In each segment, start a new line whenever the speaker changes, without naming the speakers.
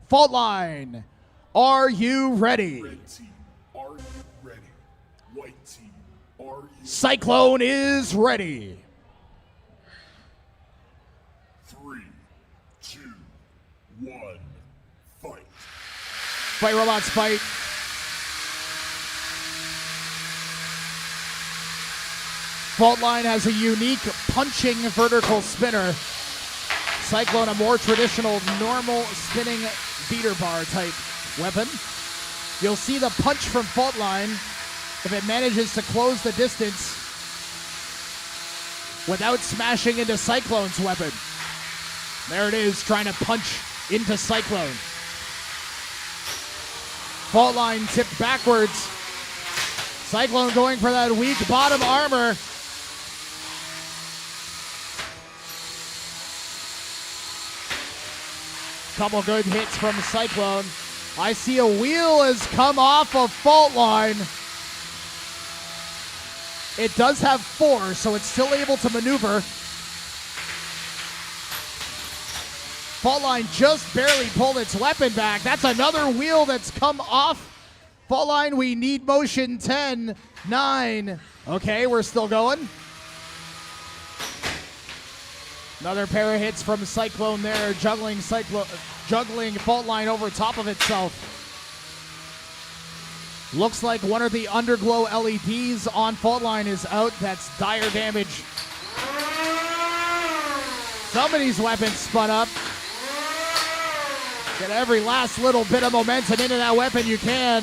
Faultline, are you ready?
Red team, are you ready? White team, are you
Cyclone is ready.
3, 2, 1, fight.
Fight robots, fight. Faultline has a unique punching vertical spinner. Cyclone, a more traditional, normal spinning beater bar type weapon. You'll see the punch from Faultline if it manages to close the distance without smashing into Cyclone's weapon. There it is, trying to punch into Cyclone. Faultline tipped backwards. Cyclone going for that weak bottom armor. Couple good hits from Cyclone. I see a wheel has come off of Faultline. It does have 4, so it's still able to maneuver. Faultline just barely pulled its weapon back. That's another wheel that's come off. Faultline, we need motion. 10, 9. Okay, we're still going. Another pair of hits from Cyclone there, juggling Faultline over top of itself. Looks like one of the underglow LEDs on Faultline is out. That's dire damage. Somebody's weapon spun up. Get every last little bit of momentum into that weapon you can.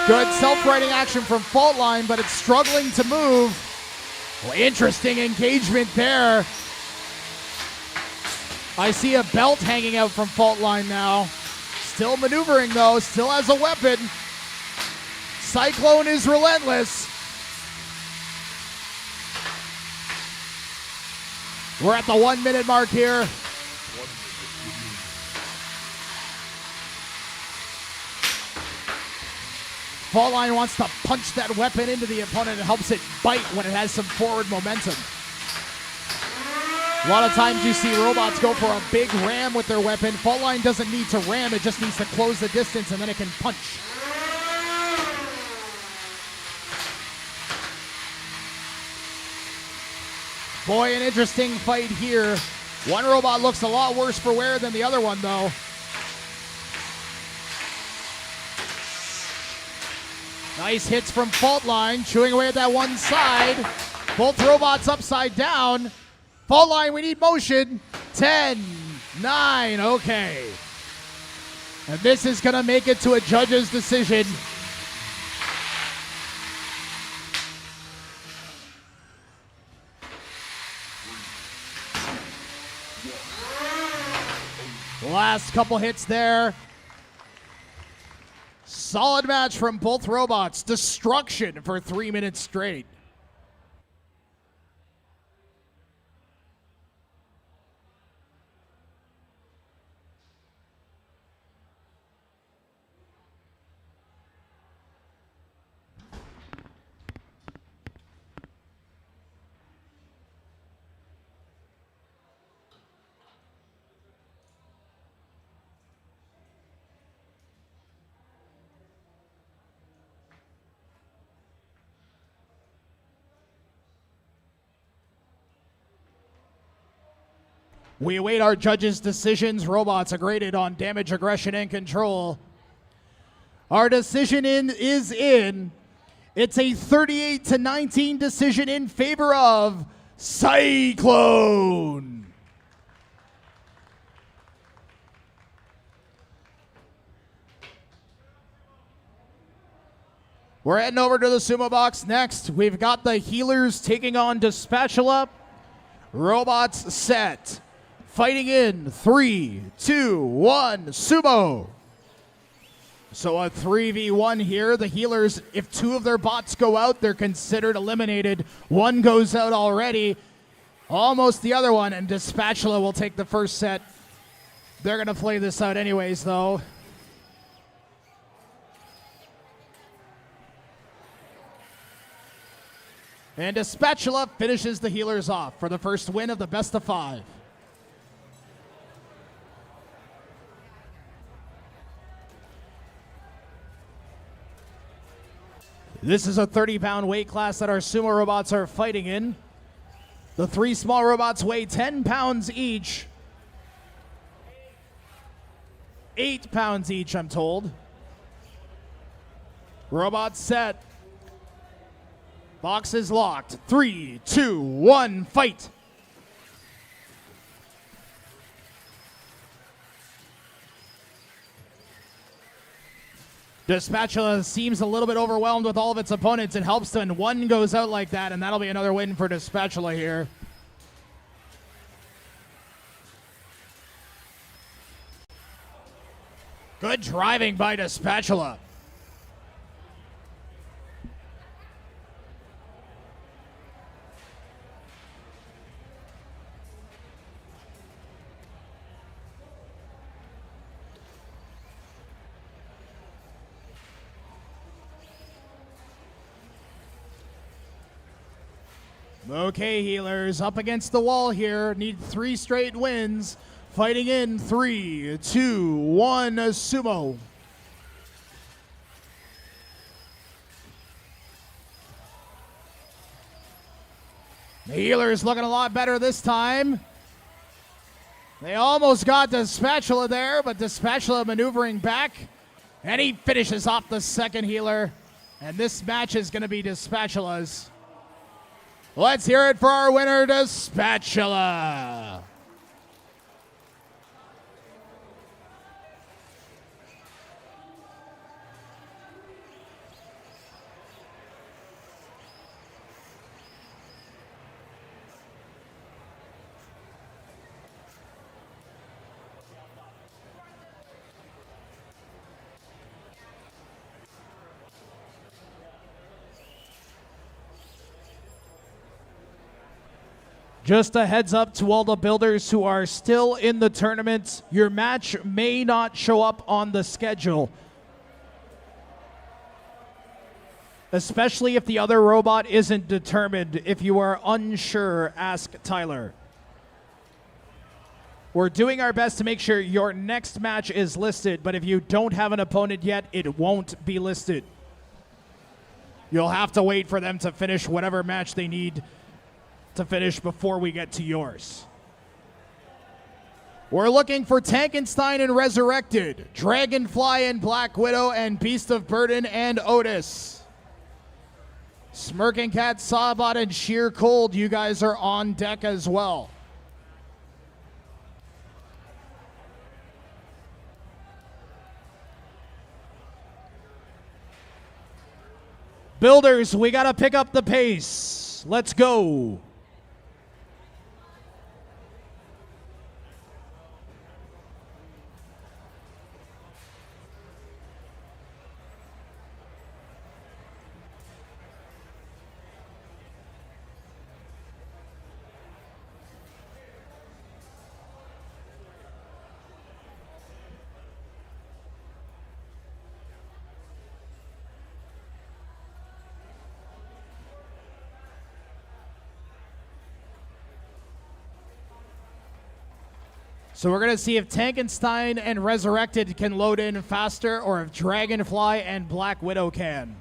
Good self-righting action from Faultline, but it's struggling to move. Well, interesting engagement there. I see a belt hanging out from Faultline now. Still maneuvering though, still has a weapon. Cyclone is relentless. We're at the 1 minute mark here. Faultline wants to punch that weapon into the opponent. It helps it bite when it has some forward momentum. A lot of times you see robots go for a big ram with their weapon. Faultline doesn't need to ram, it just needs to close the distance and then it can punch. Boy, an interesting fight here. One robot looks a lot worse for wear than the other one though. Nice hits from Faultline, chewing away at that one side. Both robots upside down. Faultline, we need motion. 10, 9, okay. And this is gonna make it to a judge's decision. Last couple hits there. Solid match from both robots. Destruction for 3 minutes straight. We await our judges' decisions. Robots are graded on damage, aggression, and control. Our decision is in. It's a 38-19 decision in favor of Cyclone. We're heading over to the Sumo box next. We've got the healers taking on Dispatchula. Robots set. Fighting in 3, 2, 1, Sumo. So a 3v1 here. The healers, if 2 of their bots go out, they're considered eliminated. 1 goes out already. Almost the other one, and Dispatchula will take the first set. They're going to play this out anyways, though. And Dispatchula finishes the healers off for the first win of the best of 5. This is a 30-pound weight class that our sumo robots are fighting in. The 3 small robots weigh 10 pounds each. 8 pounds each, I'm told. Robots set. Boxes locked. 3, 2, 1, fight. Dispatchula seems a little bit overwhelmed with all of its opponents. It helps when one goes out like that, and that'll be another win for Dispatchula here. Good driving by Dispatchula. Okay, healers, up against the wall here. Need 3 straight wins. Fighting in 3, 2, 1, Sumo. The healers looking a lot better this time. They almost got Dispatchula there, but Dispatchula maneuvering back. And he finishes off the second healer. And this match is going to be Dispatchula's. Let's hear it for our winner, Dispatchula. Just a heads up to all the builders who are still in the tournament, your match may not show up on the schedule. Especially if the other robot isn't determined. If you are unsure, ask Tyler. We're doing our best to make sure your next match is listed, but if you don't have an opponent yet, it won't be listed. You'll have to wait for them to finish whatever match they need to finish before we get to yours. We're looking for Tankenstein and Resurrected, Dragonfly and Black Widow, and Beast of Burden and Otis. Smirking Cat, Sawbot, and Sheer Cold, you guys are on deck as well. Builders, we gotta pick up the pace. Let's go. So we're going to see if Tankenstein and Resurrected can load in faster or if Dragonfly and Black Widow can.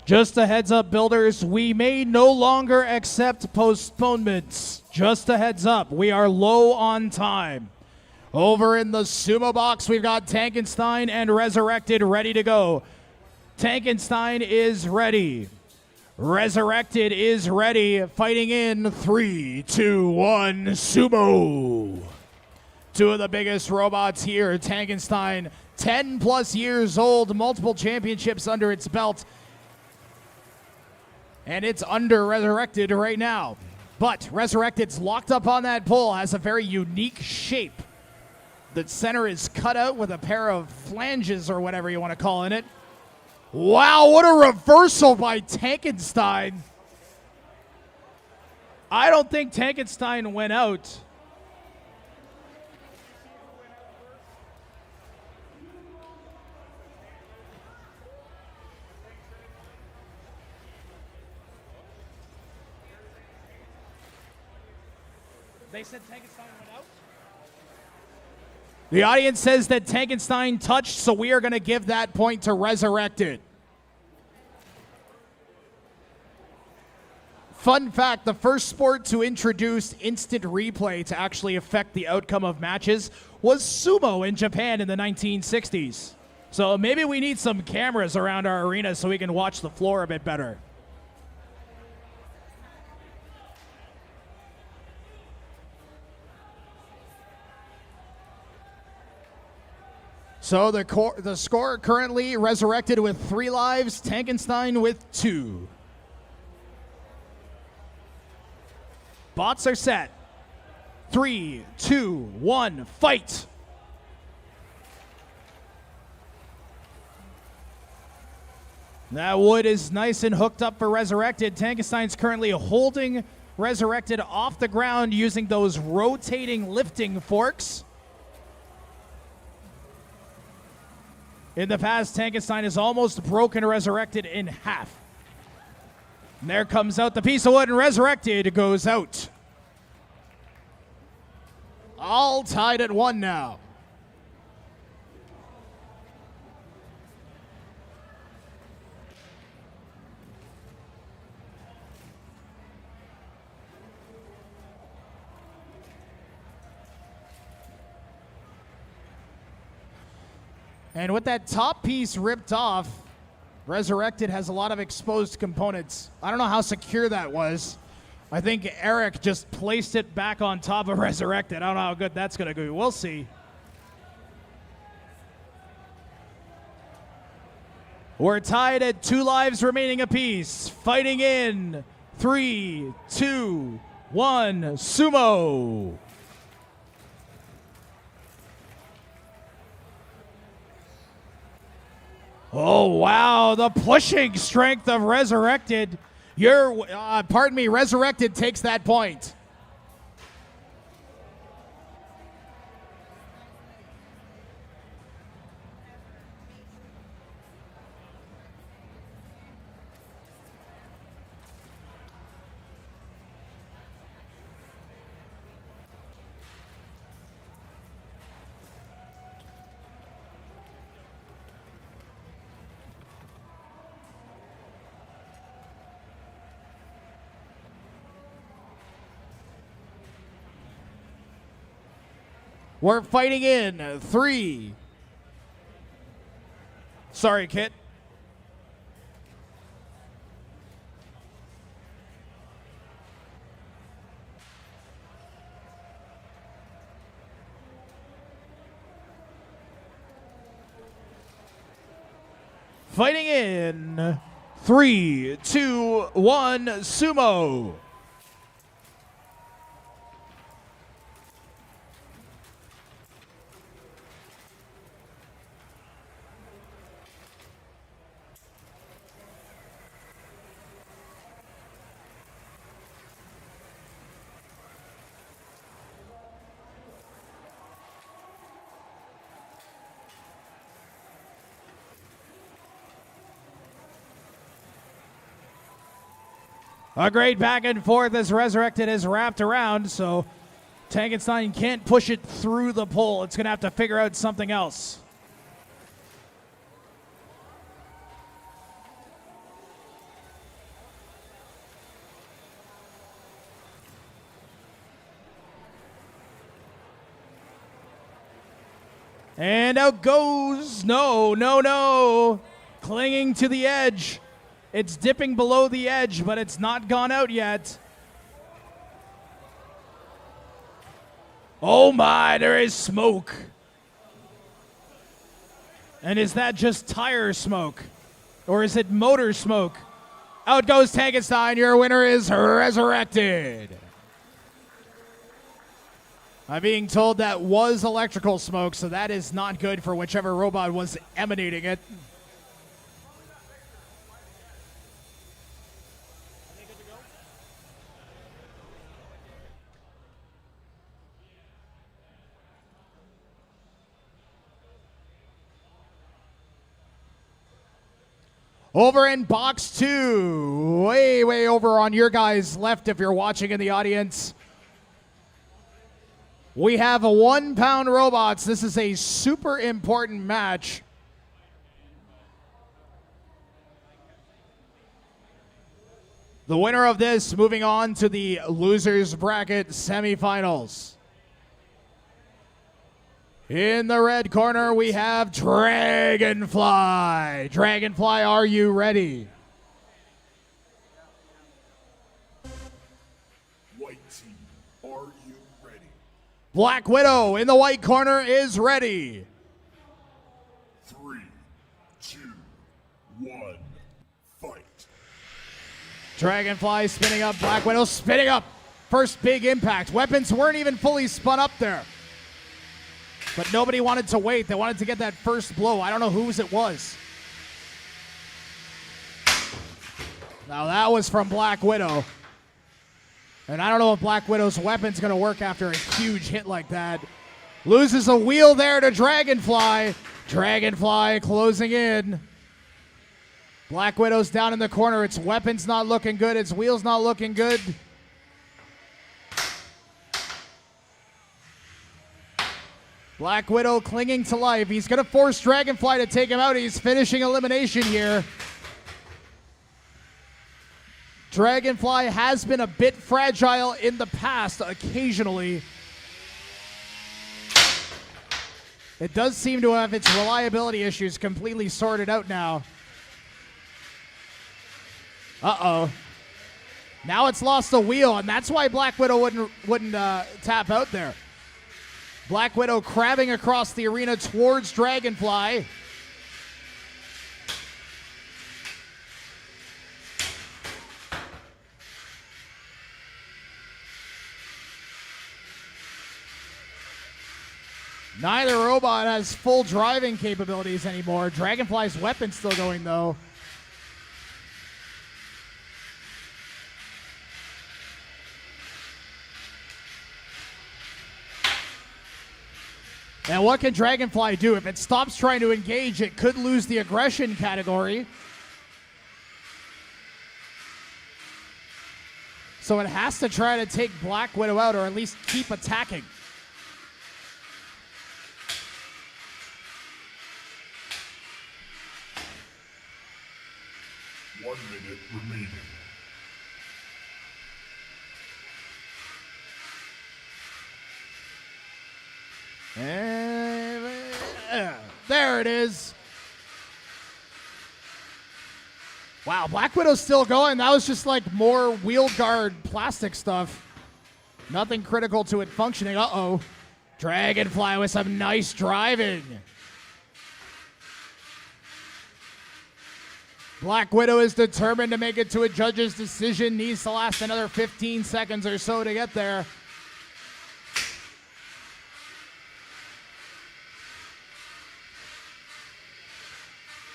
Just a heads up, builders, we may no longer accept postponements. Just a heads up, we are low on time. Over in the sumo box, we've got Tankenstein and Resurrected ready to go. Tankenstein is ready. Resurrected is ready. Fighting in 3, 2, 1, sumo. Two of the biggest robots here. Tankenstein, 10 plus years old, multiple championships under its belt. And it's under Resurrected right now. But Resurrected's locked up on that pole, has a very unique shape. The center is cut out with a pair of flanges or whatever you want to call in it. Wow, what a reversal by Tankenstein. I don't think Tankenstein went out. They said Tankenstein went out? The audience says that Tankenstein touched, so we are going to give that point to Resurrected. Fun fact, the first sport to introduce instant replay to actually affect the outcome of matches was Sumo in Japan in the 1960s. So maybe we need some cameras around our arena so we can watch the floor a bit better. So the score currently Resurrected with 3 lives, Tankenstein with 2. Bots are set. 3, 2, 1, fight! That wood is nice and hooked up for Resurrected. Tankenstein's currently holding Resurrected off the ground using those rotating lifting forks. In the past, Tankenstein has almost broken Resurrected in half. And there comes out the piece of wood, and Resurrected goes out. All tied at 1 now. And with that top piece ripped off, Resurrected has a lot of exposed components. I don't know how secure that was. I think Eric just placed it back on top of Resurrected. I don't know how good that's going to go. We'll see. We're tied at 2 lives remaining apiece. Fighting in 3, 2, 1, Sumo. Oh, wow, the pushing strength of Resurrected. Pardon me, Resurrected takes that point. We're fighting in 3. Sorry, Kit. Fighting in 3, 2, 1, Sumo. A great back and forth as Resurrected is wrapped around, so Tankenstein can't push it through the pole. It's going to have to figure out something else. And out goes. No, no, no. Clinging to the edge. It's dipping below the edge, but it's not gone out yet. Oh my, there is smoke. And is that just tire smoke? Or is it motor smoke? Out goes Tankenstein. Your winner is Resurrected. I'm being told that was electrical smoke, so that is not good for whichever robot was emanating it. Over in box 2, way over on your guys' left if you're watching in the audience, we have a 1 pound robots. This is a super important match. The winner of this moving on to the losers bracket semifinals. In the red corner, we have Dragonfly. Dragonfly, are you ready?
White team, are you ready?
Black Widow in the white corner is ready.
3, 2, 1, fight.
Dragonfly spinning up, Black Widow spinning up. First big impact. Weapons weren't even fully spun up there. But nobody wanted to wait. They wanted to get that first blow. I don't know whose it was. Now that was from Black Widow. And I don't know if Black Widow's weapon's going to work after a huge hit like that. Loses a wheel there to Dragonfly. Dragonfly closing in. Black Widow's down in the corner. Its weapon's not looking good. Its wheel's not looking good. Black Widow clinging to life. He's going to force Dragonfly to take him out. He's finishing elimination here. Dragonfly has been a bit fragile in the past occasionally. It does seem to have its reliability issues completely sorted out now. Uh-oh. Now it's lost the wheel, and that's why Black Widow wouldn't tap out there. Black Widow crabbing across the arena towards Dragonfly. Neither robot has full driving capabilities anymore. Dragonfly's weapon's still going though. And what can Dragonfly do? If it stops trying to engage, it could lose the aggression category. So it has to try to take Black Widow out, or at least keep attacking.
One minute remaining.
And there it is. Wow, Black Widow's still going. That was just like more wheel guard plastic stuff. Nothing critical to it functioning. Uh-oh. Dragonfly with some nice driving. Black Widow is determined to make it to a judge's decision. Needs to last another 15 seconds or so to get there.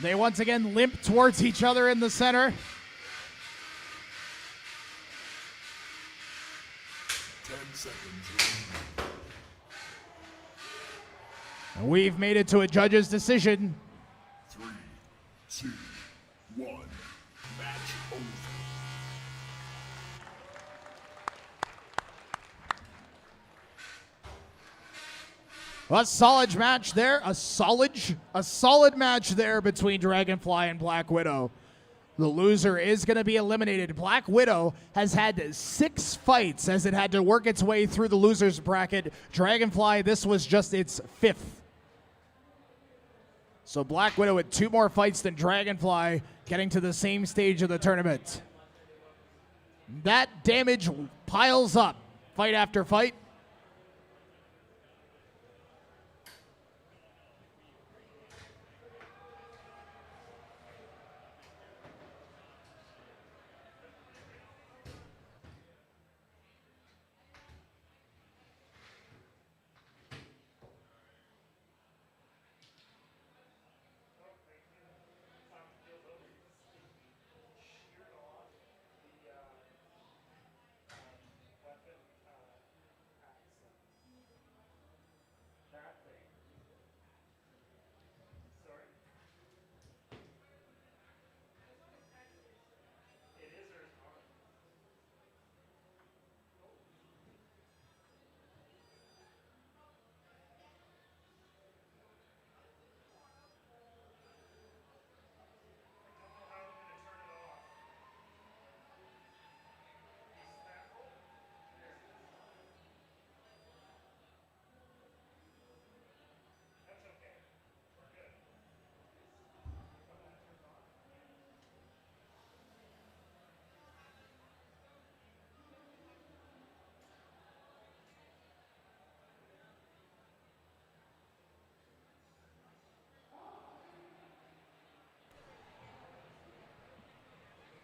They once again limp towards each other in the center.
10 seconds.
And we've made it to a judge's decision.
3, 2, 1. Match over.
A solid match there. A solid match there between Dragonfly and Black Widow. The loser is going to be eliminated. Black Widow has had 6 fights as it had to work its way through the losers bracket. Dragonfly, this was just its 5th. So Black Widow with 2 more fights than Dragonfly, getting to the same stage of the tournament. That damage piles up, fight after fight.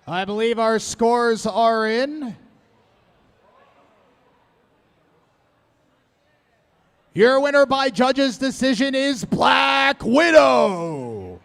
I believe our scores are in. Your winner by judges' decision is Black Widow.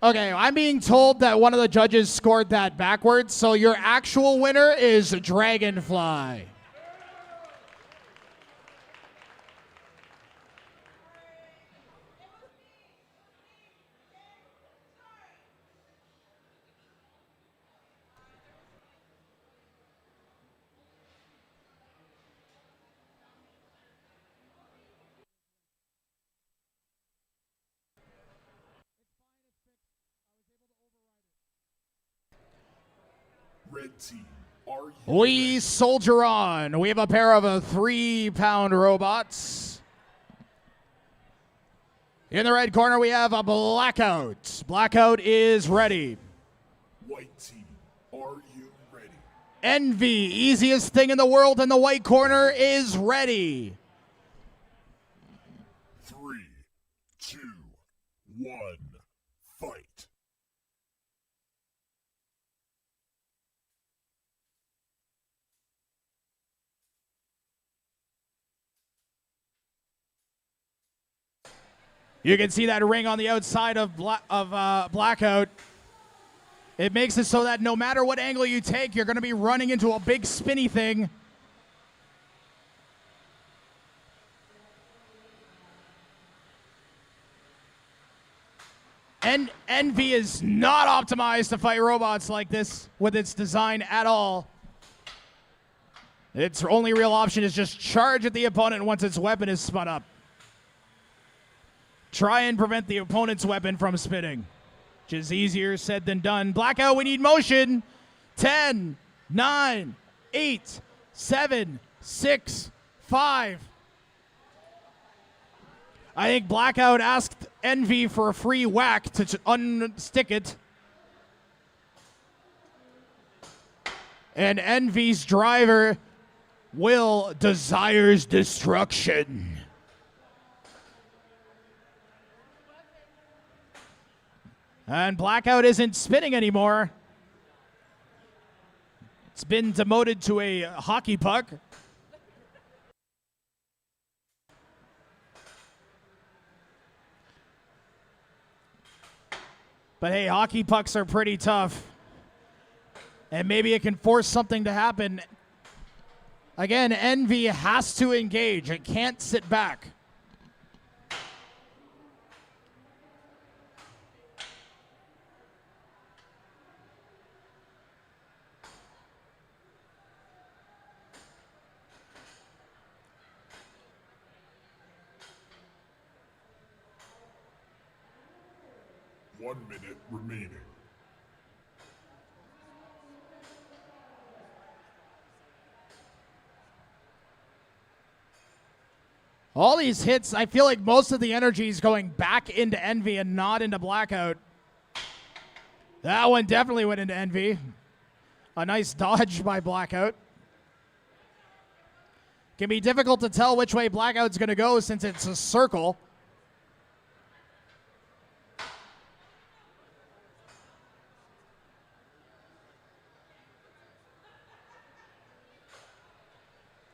Okay, I'm being told that one of the judges scored that backwards, so your actual winner is Dragonfly.
Red team, are you
We soldier on. We have a pair of 3-pound robots. In the red corner, we have a Blackout. Blackout is ready.
White team, are you ready?
Envy, easiest thing in the world in the white corner, is ready.
3, 2, 1, fight.
You can see that ring on the outside of Blackout. It makes it so that no matter what angle you take, you're going to be running into a big spinny thing. And Envy is not optimized to fight robots like this with its design at all. Its only real option is just charge at the opponent once its weapon is spun up. Try and prevent the opponent's weapon from spinning, which is easier said than done. Blackout, we need motion. 10, 9, 8, 7, 6, 5. I think Blackout asked Envy for a free whack to unstick it. And Envy's driver, Will, desires destruction. And Blackout isn't spinning anymore. It's been demoted to a hockey puck. But hey, hockey pucks are pretty tough. And maybe it can force something to happen. Again, Envy has to engage. It can't sit back.
One minute remaining.
All these hits, I feel like most of the energy is going back into Envy and not into Blackout. That one definitely went into Envy. A nice dodge by Blackout. Can be difficult to tell which way Blackout's going to go since it's a circle.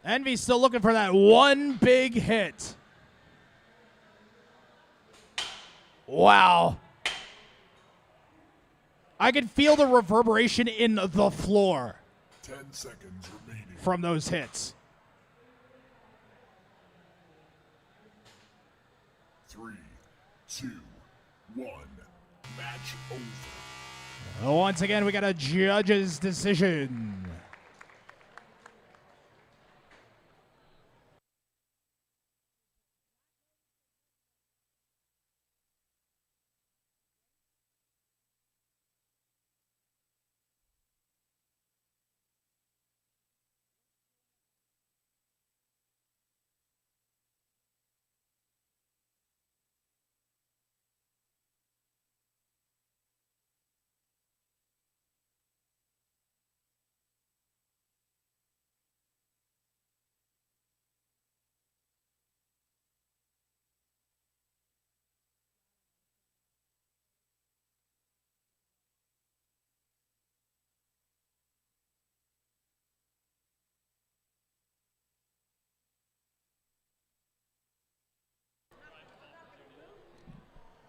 Envy's still looking for that one big hit. Wow. I can feel the reverberation in the floor
10 seconds remaining.
from those hits.
3, 2, 1. Match over.
Once again, we got a judge's decision.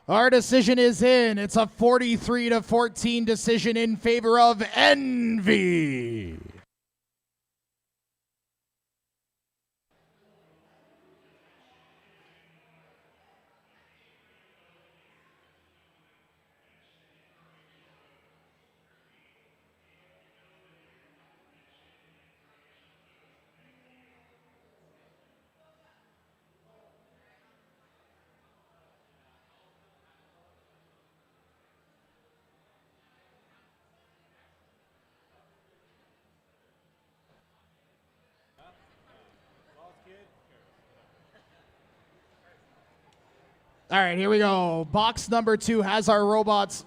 Our decision is in. It's a 43-14 decision in favor of Envy. All right, here we go. Box number 2 has our robots.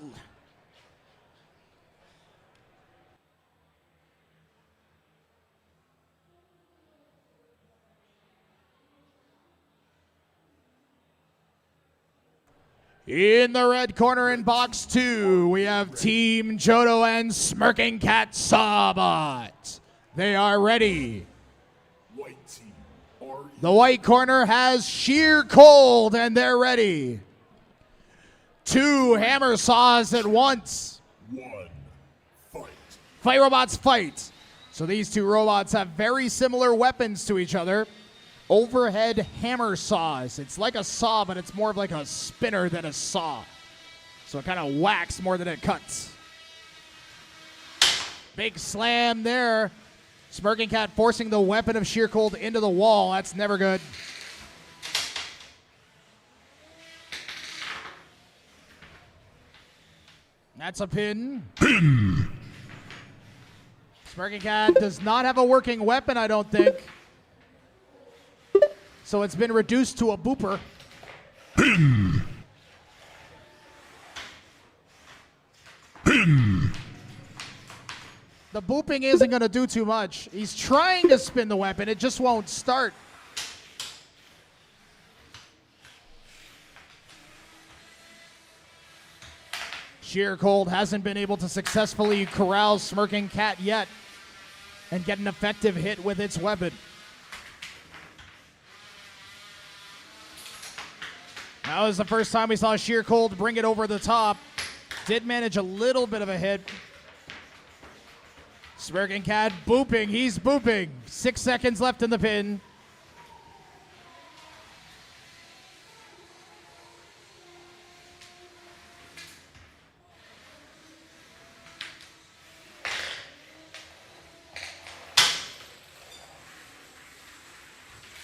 In the red corner in box 2, we have Team Jodo and Smirking Cat Sawbot. They are ready.
White team, RE.
The white corner has Sheer Cold, and they're ready. 2 hammer saws at once.
1. Fight.
Fight robots fight. So these 2 robots have very similar weapons to each other. Overhead hammer saws. It's like a saw, but it's more of like a spinner than a saw. So it kind of whacks more than it cuts. Big slam there. Smirking Cat forcing the weapon of Sheer Cold into the wall. That's never good. That's a pin. Smirking Cat does not have a working weapon, I don't think. So it's been reduced to a booper. The booping isn't going to do too much. He's trying to spin the weapon. It just won't start. Sheer Cold hasn't been able to successfully corral Smirking Cat yet and get an effective hit with its weapon. That was the first time we saw Sheer Cold bring it over the top. Did manage a little bit of a hit. Smirking Cat booping. He's booping. 6 seconds left in the pin.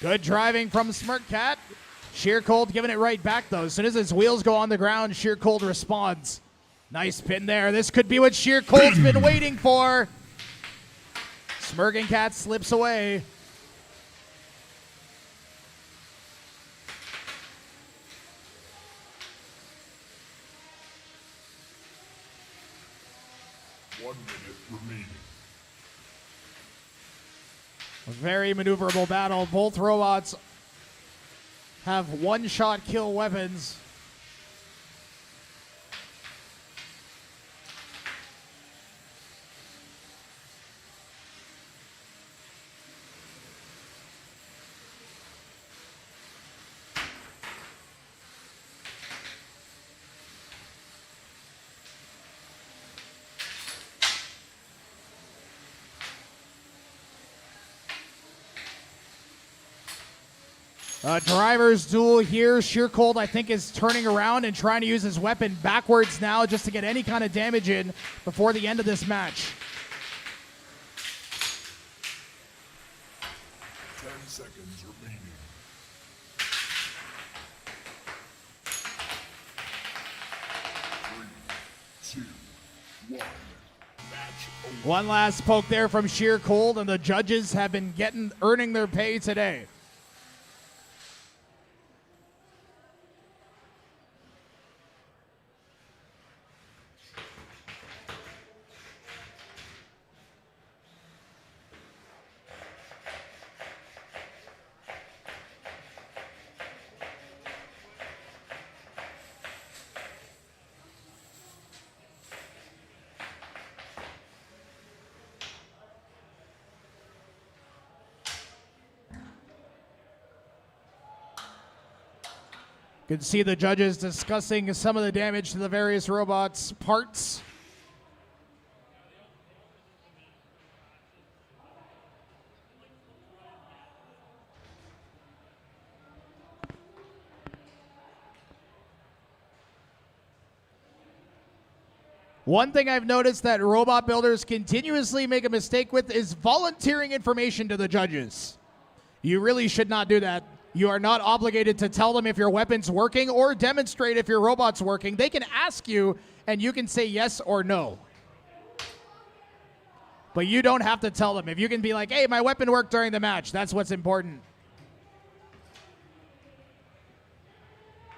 Good driving from Smirk Cat. Sheer Cold giving it right back, though. As soon as his wheels go on the ground, Sheer Cold responds. Nice pin there. This could be what Sheer Cold's been waiting for. Smirking Cat slips away.
One minute remaining.
A very maneuverable battle. Both robots have one-shot kill weapons. A driver's duel here. Sheer Cold, I think, is turning around and trying to use his weapon backwards now just to get any kind of damage in before the end of this match.
10 seconds remaining. 3, 2, 1. Match over.
One last poke there from Sheer Cold, and the judges have been earning their pay today. You can see the judges discussing some of the damage to the various robots' parts. One thing I've noticed that robot builders continuously make a mistake with is volunteering information to the judges. You really should not do that. You are not obligated to tell them if your weapon's working or demonstrate if your robot's working. They can ask you, and you can say yes or no. But you don't have to tell them. If you can be like, hey, my weapon worked during the match, that's what's important.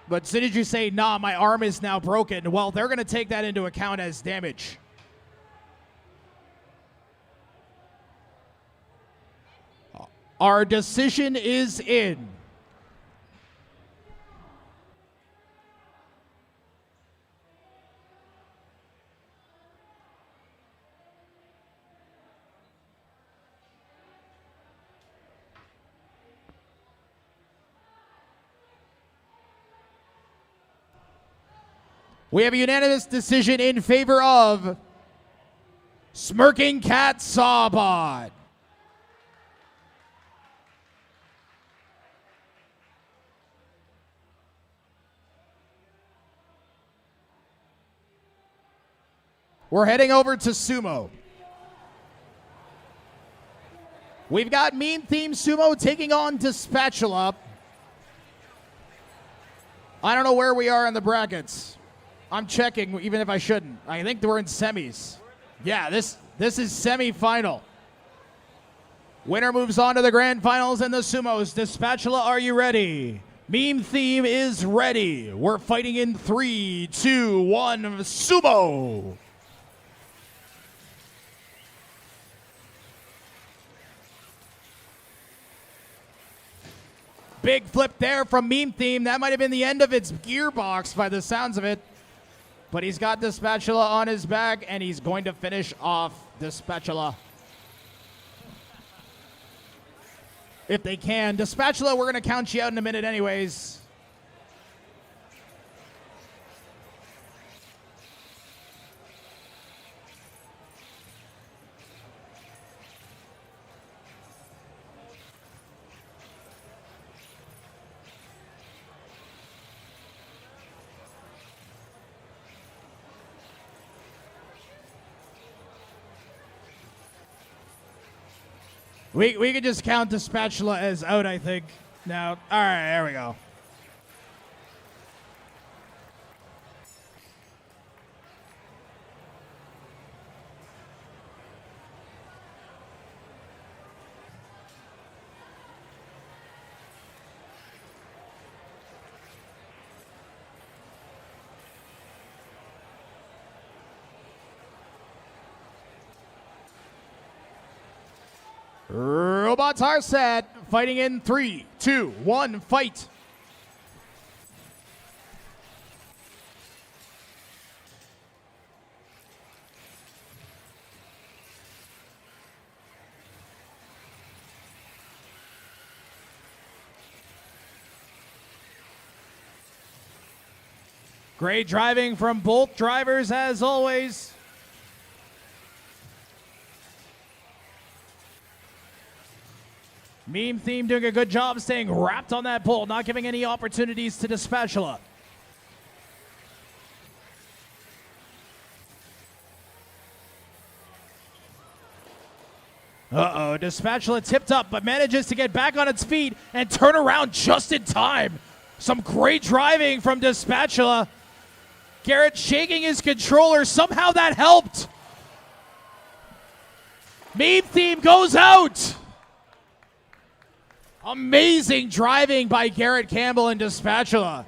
But as soon as you say, nah, my arm is now broken, well, they're going to take that into account as damage. Our decision is in. We have a unanimous decision in favor of Smirking Cat Sawbot. We're heading over to Sumo. We've got Mean Theme Sumo taking on Dispatchula. I don't know where we are in the brackets. I'm checking, even if I shouldn't. I think we're in semis. Yeah, this is semi-final. Winner moves on to the grand finals and the sumos. Dispatchula, are you ready? Meme Theme is ready. We're fighting in 3, 2, 1, sumo. Big flip there from Meme Theme. That might have been the end of its gearbox by the sounds of it. But he's got Dispatchula on his back, and he's going to finish off Dispatchula. If they can. Dispatchula, we're going to count you out in a minute anyways. We could just count Dispatchula as out, I think. Now, all right, there we go. Robots are set. Fighting in 3, 2, 1, fight. Great driving from both drivers as always. Meme Theme doing a good job staying wrapped on that pole, not giving any opportunities to Dispatchula. Uh-oh, Dispatchula tipped up, but manages to get back on its feet and turn around just in time. Some great driving from Dispatchula. Garrett shaking his controller. Somehow that helped. Meme Theme goes out. Amazing driving by Garrett Campbell and Dispatchula.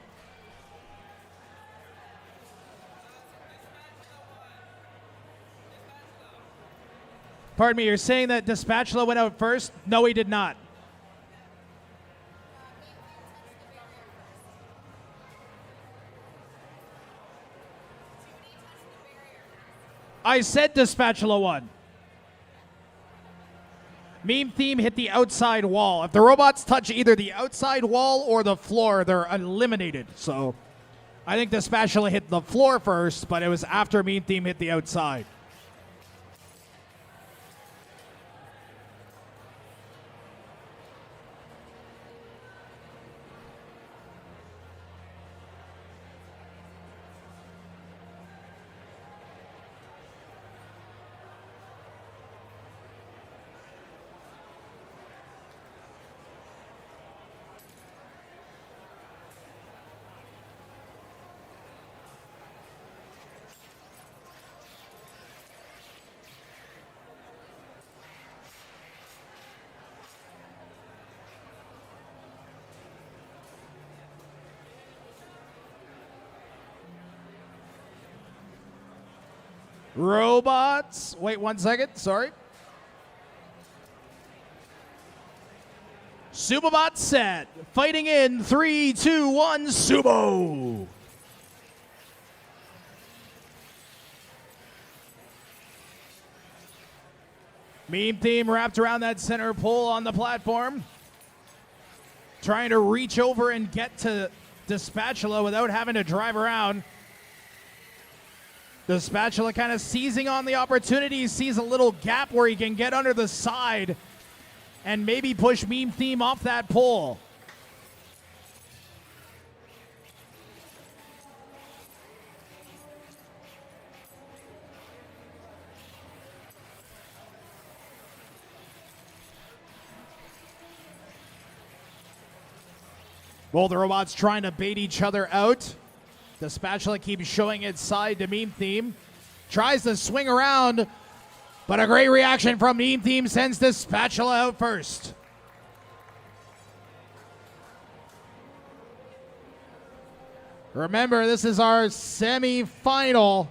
Pardon me, you're saying that Dispatchula went out first? No, he did not. I said Dispatchula won. Meme Theme hit the outside wall. If the robots touch either the outside wall or the floor, they're eliminated. So I think Dispatchula hit the floor first, but it was after Meme Theme hit the outside. Robots. Wait 1 second. Sorry. Sumobot set. Fighting in 3, 2, 1. Sumo. Meme Theme wrapped around that center pole on the platform. Trying to reach over and get to Dispatchula without having to drive around. Dispatchula kind of seizing on the opportunity, sees a little gap where he can get under the side and maybe push Meme Theme off that pole. Both the robots trying to bait each other out. The Spatula keeps showing its side to Meme Theme. Tries to swing around, but a great reaction from Meme Theme sends the Spatula out first. Remember, this is our semi-final.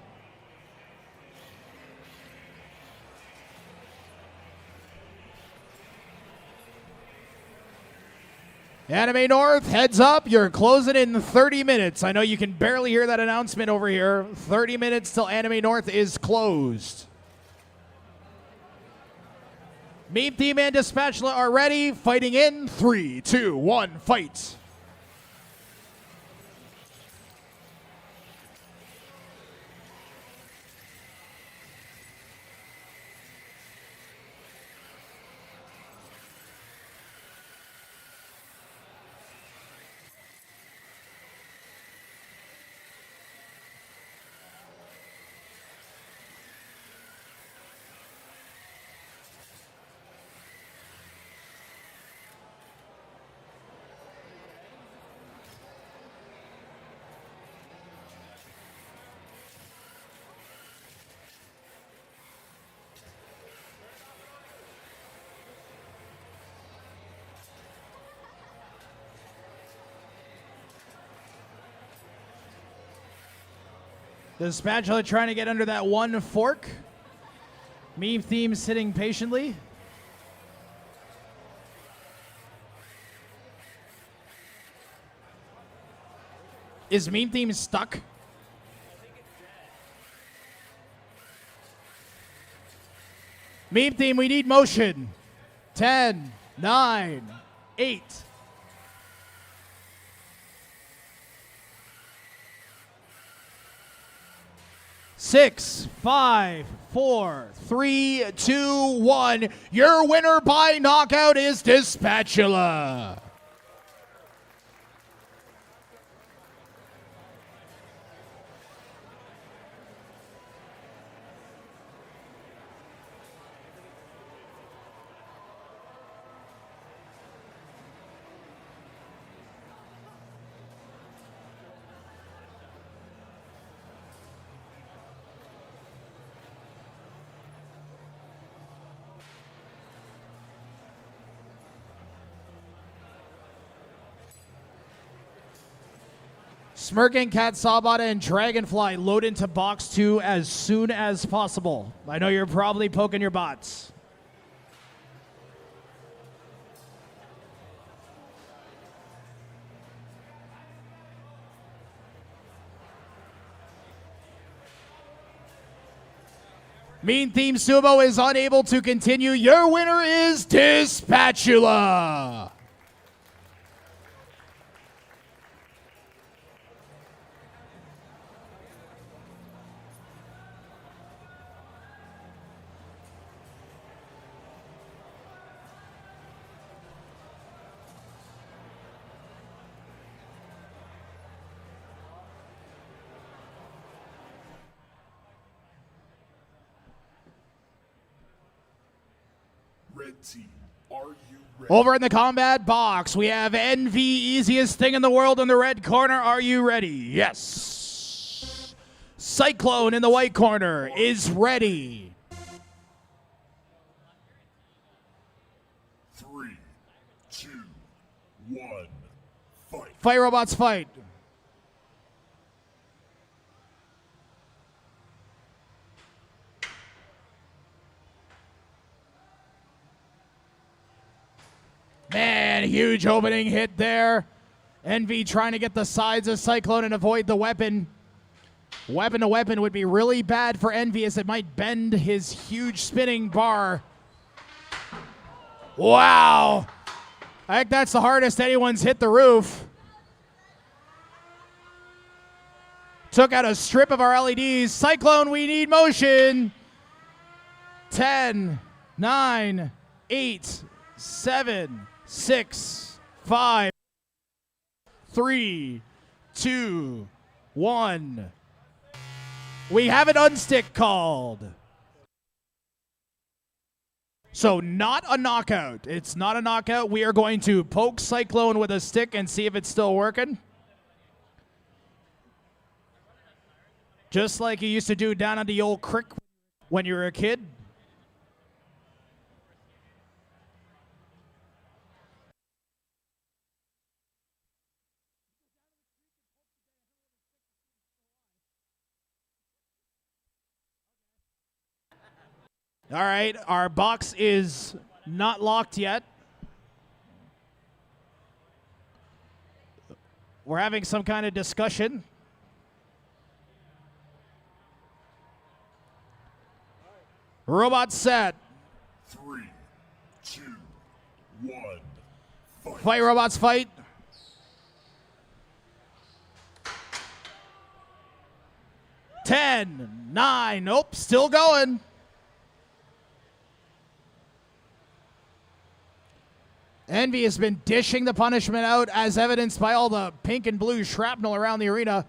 AnimeNorth, heads up, you're closing in 30 minutes. I know you can barely hear that announcement over here. 30 minutes till AnimeNorth is closed. Meme Theme and Dispatchula are ready. Fighting in 3, 2, 1, fight. The Spatula trying to get under that one fork. Meme Theme sitting patiently. Is Meme Theme stuck? Meme Theme, we need motion. 10, 9, 8. 6, 5, 4, 3, 2, 1. Your winner by knockout is Dispatchula. Smirking, Cat, Sawbot, and Dragonfly load into box 2 as soon as possible. I know you're probably poking your bots. Mean Theme Sumo is unable to continue. Your winner is Dispatchula.
Red team, are you ready?
Over in the combat box, we have Envy, easiest thing in the world in the red corner. Are you ready? Yes. Cyclone in the white corner is ready.
3, 2, 1, fight.
Fight robots fight. Man, huge opening hit there. Envy trying to get the sides of Cyclone and avoid the weapon. Weapon to weapon would be really bad for Envy as it might bend his huge spinning bar. Wow. I think that's the hardest anyone's hit the roof. Took out a strip of our LEDs. Cyclone, we need motion. 10, 9, 8, 7, 6, 5, 3, 2, 1. We have an unstick called. So not a knockout. It's not a knockout. We are going to poke Cyclone with a stick and see if it's still working. Just like you used to do down at the old creek when you were a kid. All right, our box is not locked yet. We're having some kind of discussion. Robot set.
3, 2, 1, fight.
Fight robots fight. Ten, 9, nope, still going. Envy has been dishing the punishment out as evidenced by all the pink and blue shrapnel around the arena.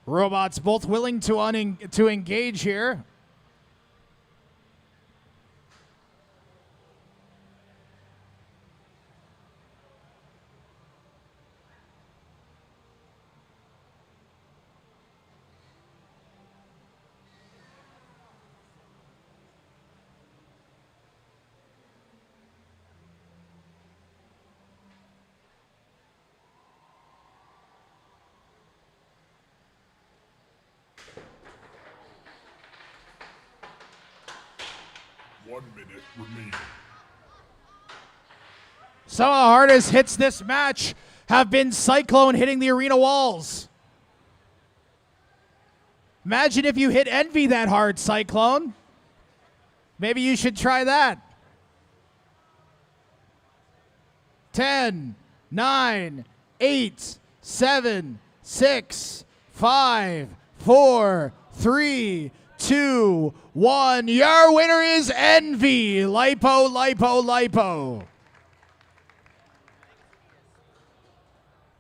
Robots both willing to engage here.
Remaining.
Some of the hardest hits this match have been Cyclone hitting the arena walls. Imagine if you hit Envy that hard, Cyclone. Maybe you should try that. 10, 9, 8, 7, 6, 5, 4, 3, 2, 1. Your winner is Envy. Lipo, lipo, lipo.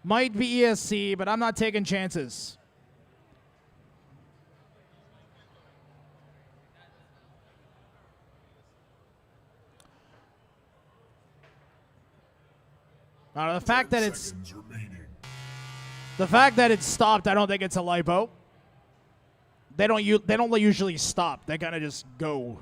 Might be ESC, but I'm not taking chances. Now, the fact that it's stopped, I don't think it's a lipo. They don't usually stop. They kind of just go.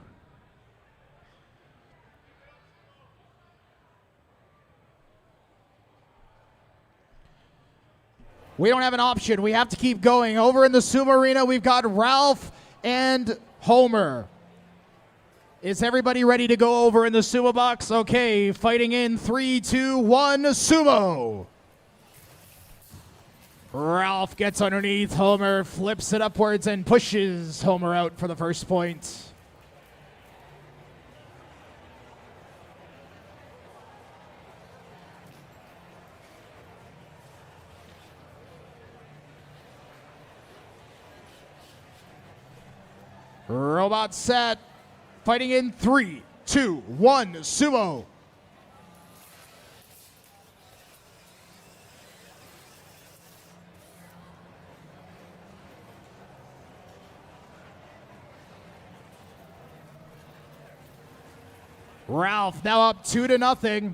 We don't have an option. We have to keep going. Over in the Sumo arena, we've got Ralph and Homer. Is everybody ready to go over in the Sumo box? Okay, fighting in 3, 2, 1, Sumo. Ralph gets underneath Homer, flips it upwards, and pushes Homer out for the first point. Robot set. Fighting in 3, 2, 1, Sumo. Ralph now up 2-0.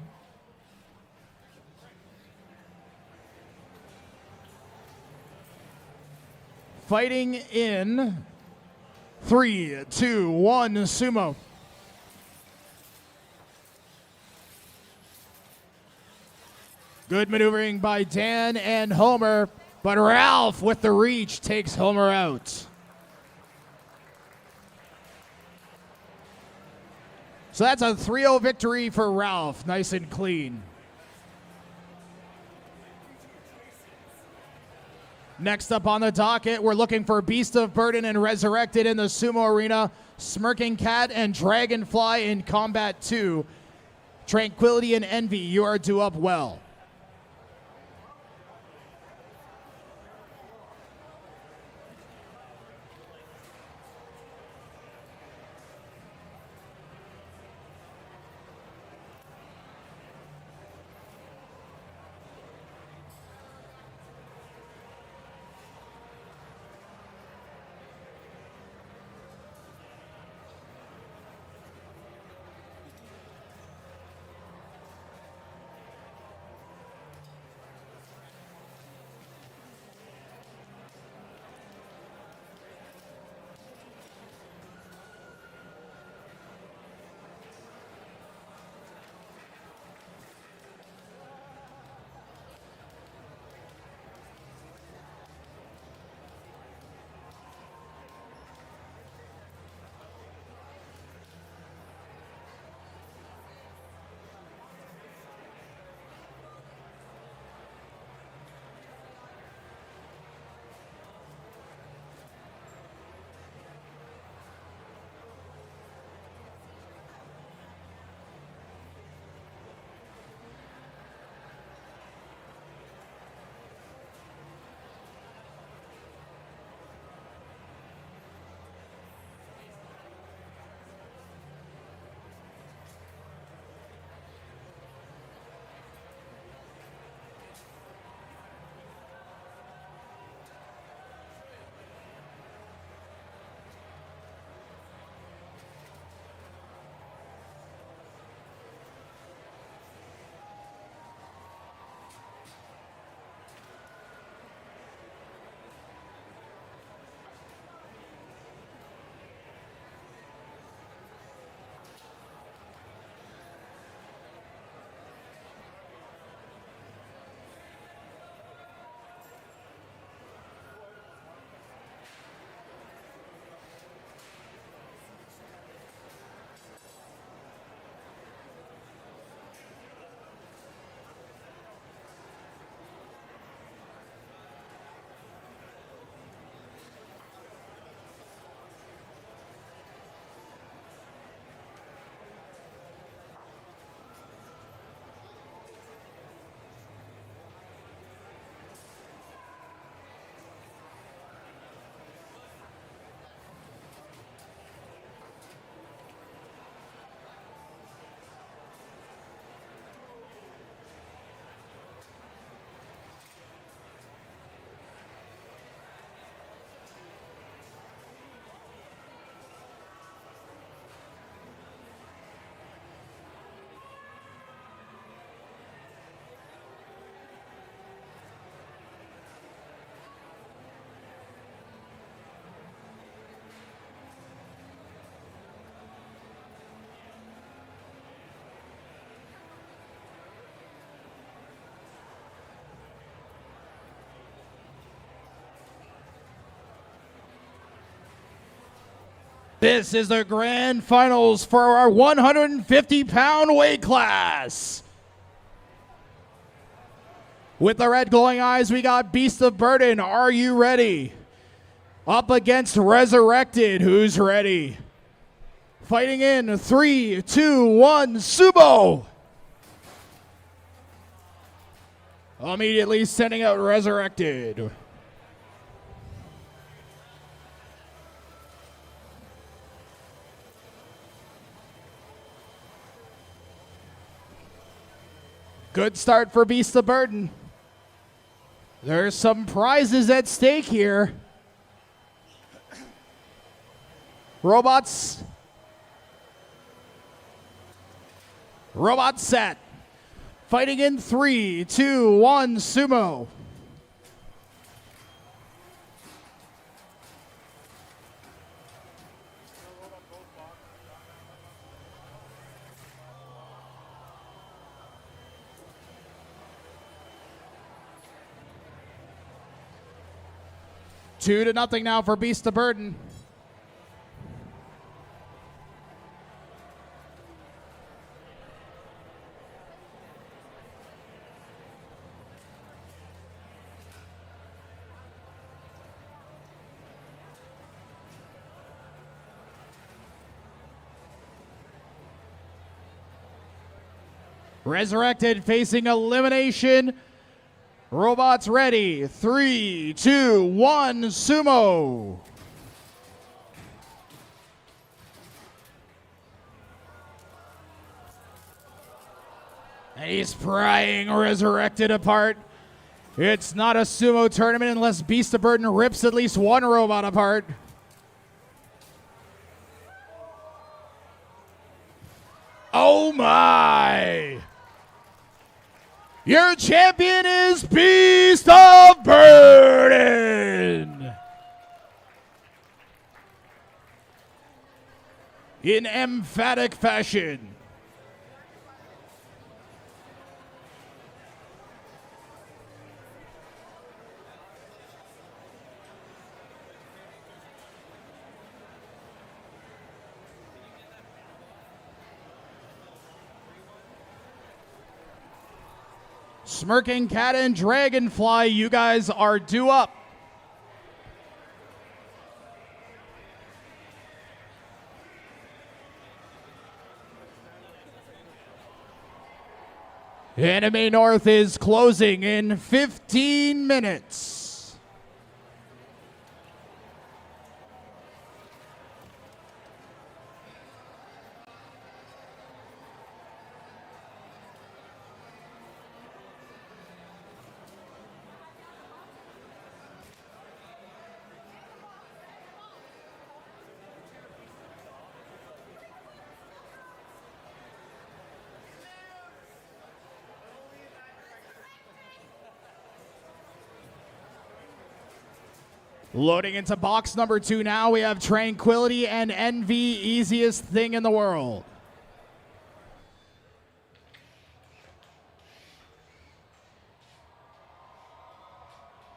Fighting in 3, 2, 1, Sumo. Good maneuvering by Dan and Homer, but Ralph with the reach takes Homer out. So that's a 3-0 victory for Ralph, nice and clean. Next up on the docket, we're looking for Beast of Burden and Resurrected in the Sumo Arena, Smirking Cat and Dragonfly in Combat 2. Tranquility and Envy, you are due up well. This is the grand finals for our 150-pound weight class. With the red glowing eyes, we got Beast of Burden. Are you ready? Up against Resurrected. Who's ready? Fighting in 3, 2, 1, Sumo! Immediately sending out Resurrected. Good start for Beast of Burden. There's some prizes at stake here. Robots set. Fighting in 3, 2, 1, Sumo. Two to nothing now for Beast of Burden. Resurrected facing elimination. Robots ready. 3, 2, 1, Sumo. And he's prying Resurrected apart. It's not a sumo tournament unless Beast of Burden rips at least one robot apart. Oh my! Your champion is Beast of Burden! In emphatic fashion. Smirking Cat and Dragonfly, you guys are due up. AnimeNorth is closing in 15 minutes. Loading into box number 2 now, we have Tranquility and Envy, easiest thing in the world.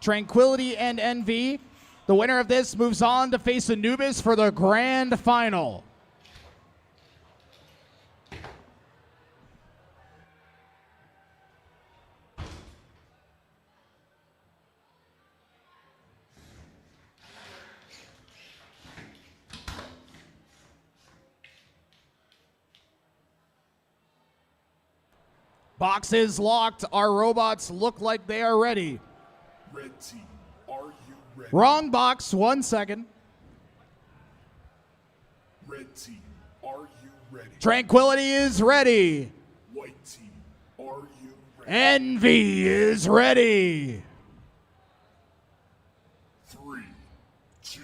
Tranquility and Envy. The winner of this moves on to face Anubis for the grand final. Boxes locked. Our robots look like they are ready.
Red team, are you ready?
Wrong box, 1 second.
Red team, are you ready?
Tranquility is ready.
White team, are you ready?
Envy is ready.
3, 2,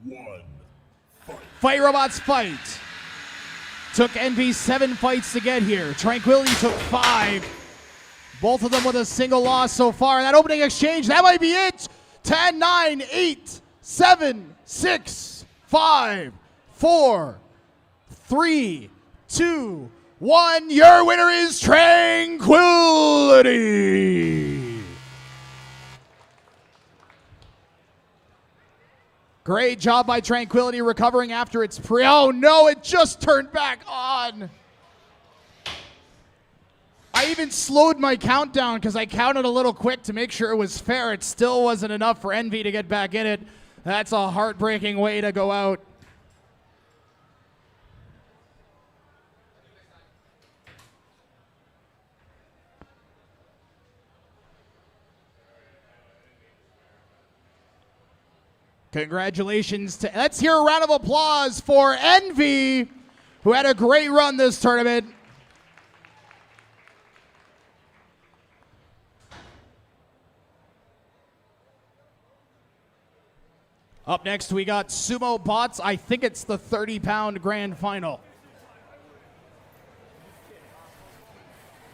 1, fight.
Fight robots fight. Took Envy 7 fights to get here. Tranquility took 5. Both of them with a single loss so far. That opening exchange, that might be it. 10, 9, 8, 7, 6, 5, 4, 3, 2, 1. Your winner is Tranquility. Great job by Tranquility recovering after its pre. Oh no, it just turned back on. I even slowed my countdown because I counted a little quick to make sure it was fair. It still wasn't enough for Envy to get back in it. That's a heartbreaking way to go out. Congratulations to, let's hear a round of applause for Envy, who had a great run this tournament. Up next, we got Sumo Bots. I think it's the 30-pound grand final.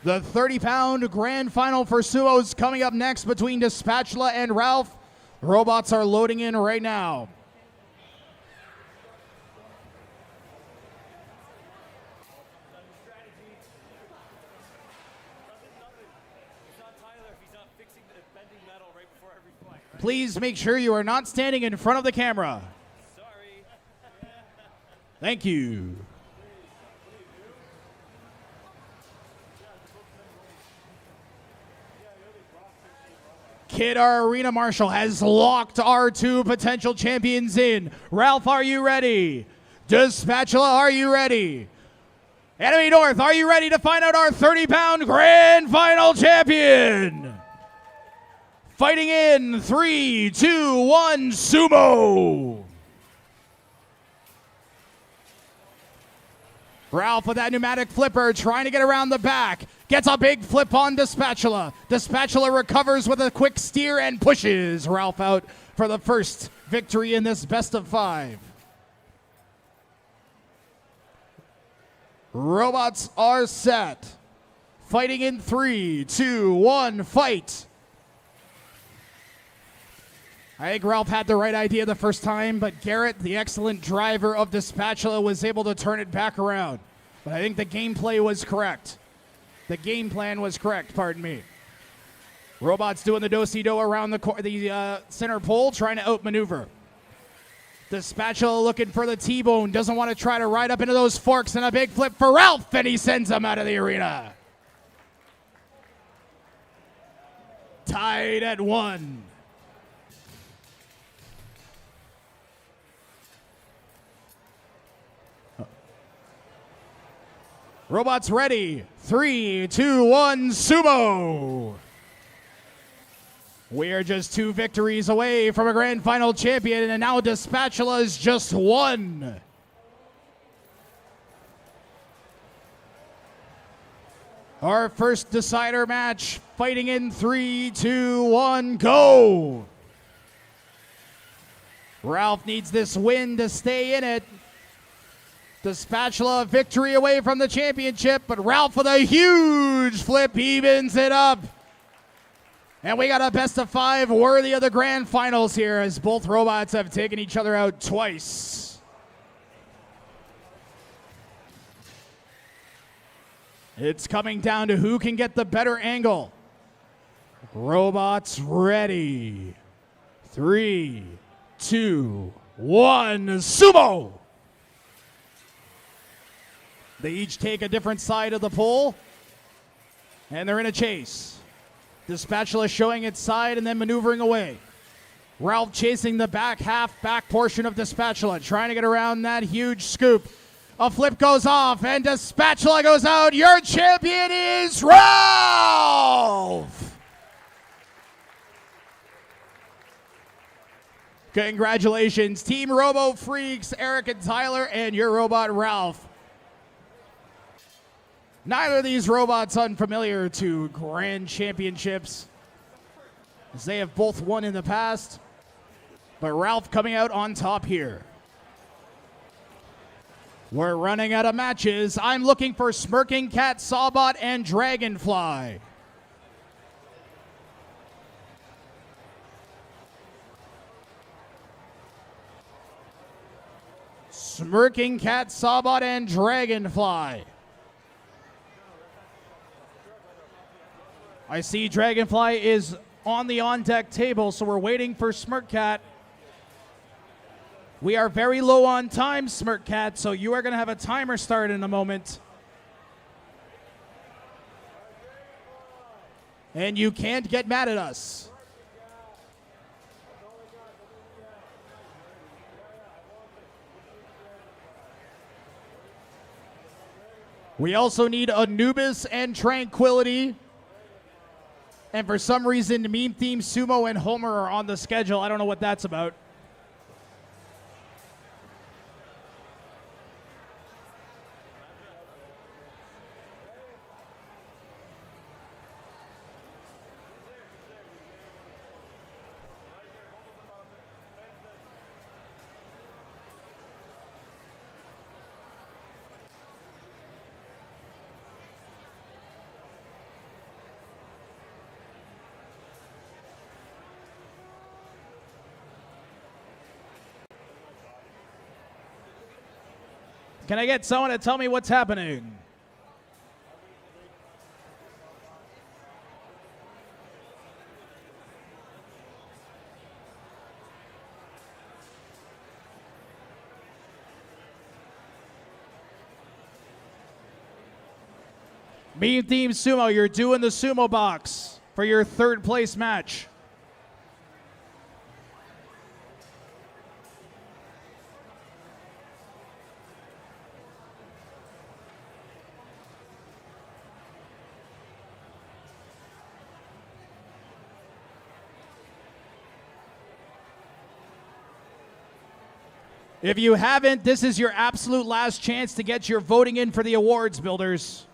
The 30-pound grand final for Sumo's coming up next between Dispatchula and Ralph. Robots are loading in right now. Please make sure you are not standing in front of the camera. Sorry. Thank you. Kid, our arena marshal, has locked our two potential champions in. Ralph, are you ready? Dispatchula, are you ready? AnimeNorth, are you ready to find out our 30-pound grand final champion? Fighting in 3, 2, 1, Sumo. Ralph with that pneumatic flipper trying to get around the back. Gets a big flip on Dispatchula. Dispatchula recovers with a quick steer and pushes Ralph out for the first victory in this best of 5. Robots are set. Fighting in 3, 2, 1, fight. I think Ralph had the right idea the first time, but Garrett, the excellent driver of Dispatchula, was able to turn it back around. But I think the gameplay was correct. The game plan was correct, pardon me. Robots doing the do-si-do around the center pole, trying to outmaneuver. Dispatchula looking for the T-bone, doesn't want to try to ride up into those forks, and a big flip for Ralph, and he sends him out of the arena. Tied at 1. Robots ready. 3, 2, 1, Sumo. We are just 2 victories away from a grand final champion, and now Dispatchula is just 1. Our first decider match, fighting in 3, 2, 1, go. Ralph needs this win to stay in it. Dispatchula victory away from the championship, but Ralph with a huge flip evens it up. And we got a best of 5 worthy of the grand finals here, as both robots have taken each other out twice. It's coming down to who can get the better angle. Robots ready. 3, 2, 1, Sumo! They each take a different side of the pole, and they're in a chase. Dispatchula showing its side and then maneuvering away. Ralph chasing the back portion of Dispatchula, trying to get around that huge scoop. A flip goes off, and Dispatchula goes out. Your champion is Ralph! Congratulations, Team Robo Freaks, Eric and Tyler, and your robot, Ralph. Neither of these robots unfamiliar to grand championships, as they have both won in the past, but Ralph coming out on top here. We're running out of matches. I'm looking for Smirking Cat, Sawbot, and Dragonfly. Smirking Cat, Sawbot, and Dragonfly. I see Dragonfly is on the on-deck table, so we're waiting for Smirk Cat. We are very low on time, Smirkcat, so you are going to have a timer start in a moment. And you can't get mad at us. We also need Anubis and Tranquility. And for some reason, Meme Theme, Sumo, and Homer are on the schedule. I don't know what that's about. Can I get someone to tell me what's happening? Meme Theme Sumo, you're doing the Sumo box for your third place match. If you haven't, this is your absolute last chance to get your voting in for the awards, builders.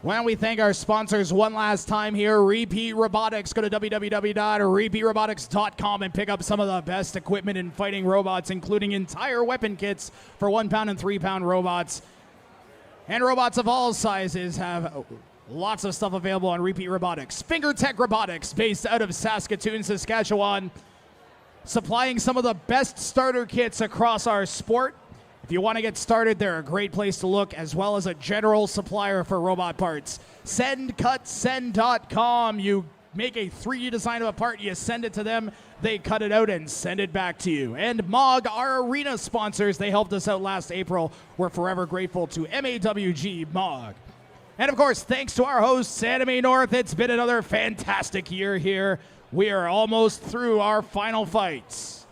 Why don't we thank our sponsors one last time here. Repeat Robotics. Go to www.repeatrobotics.com and pick up some of the best equipment in fighting robots, including entire weapon kits for 1 pound and 3 pound robots. And robots of all sizes have lots of stuff available on Repeat Robotics. FingerTech Robotics, based out of Saskatoon, Saskatchewan, supplying some of the best starter kits across our sport. If you want to get started, they're a great place to look, as well as a general supplier for robot parts. SendCutSend.com. You make a 3D design of a part, you send it to them, they cut it out and send it back to you. And MOG, our arena sponsors, they helped us out last April. We're forever grateful to MAWG MOG. And of course, thanks to our hosts, AnimeNorth. It's been another fantastic year here. We are almost through our final fights.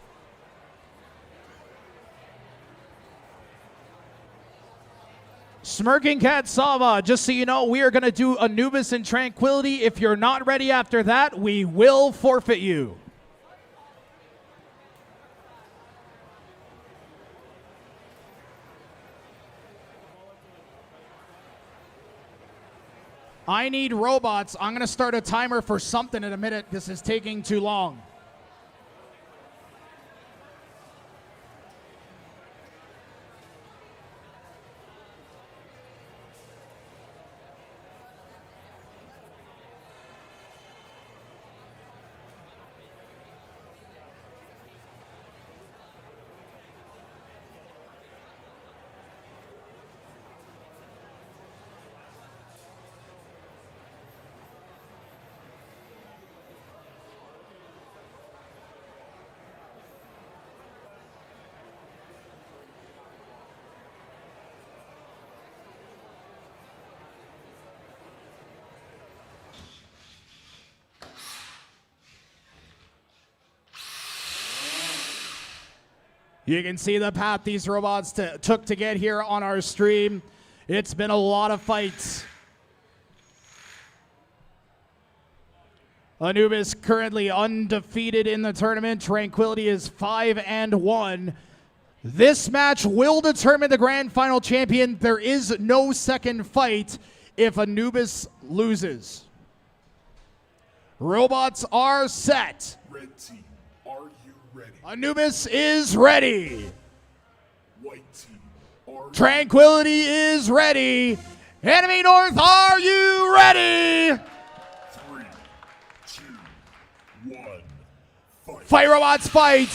Smirking Cat Sawbot, just so you know, we are going to do Anubis and Tranquility. If you're not ready after that, we will forfeit you. I need robots. I'm going to start a timer for something in a minute. This is taking too long. You can see the path these robots took to get here on our stream. It's been a lot of fights. Anubis currently undefeated in the tournament. Tranquility is 5-1. This match will determine the grand final champion. There is no second fight if Anubis loses. Robots are set.
Red team, are you ready?
Anubis is ready.
White team, are you
Tranquility is ready. AnimeNorth, are you ready?
3, 2, 1, fight.
Fight, robots, fight.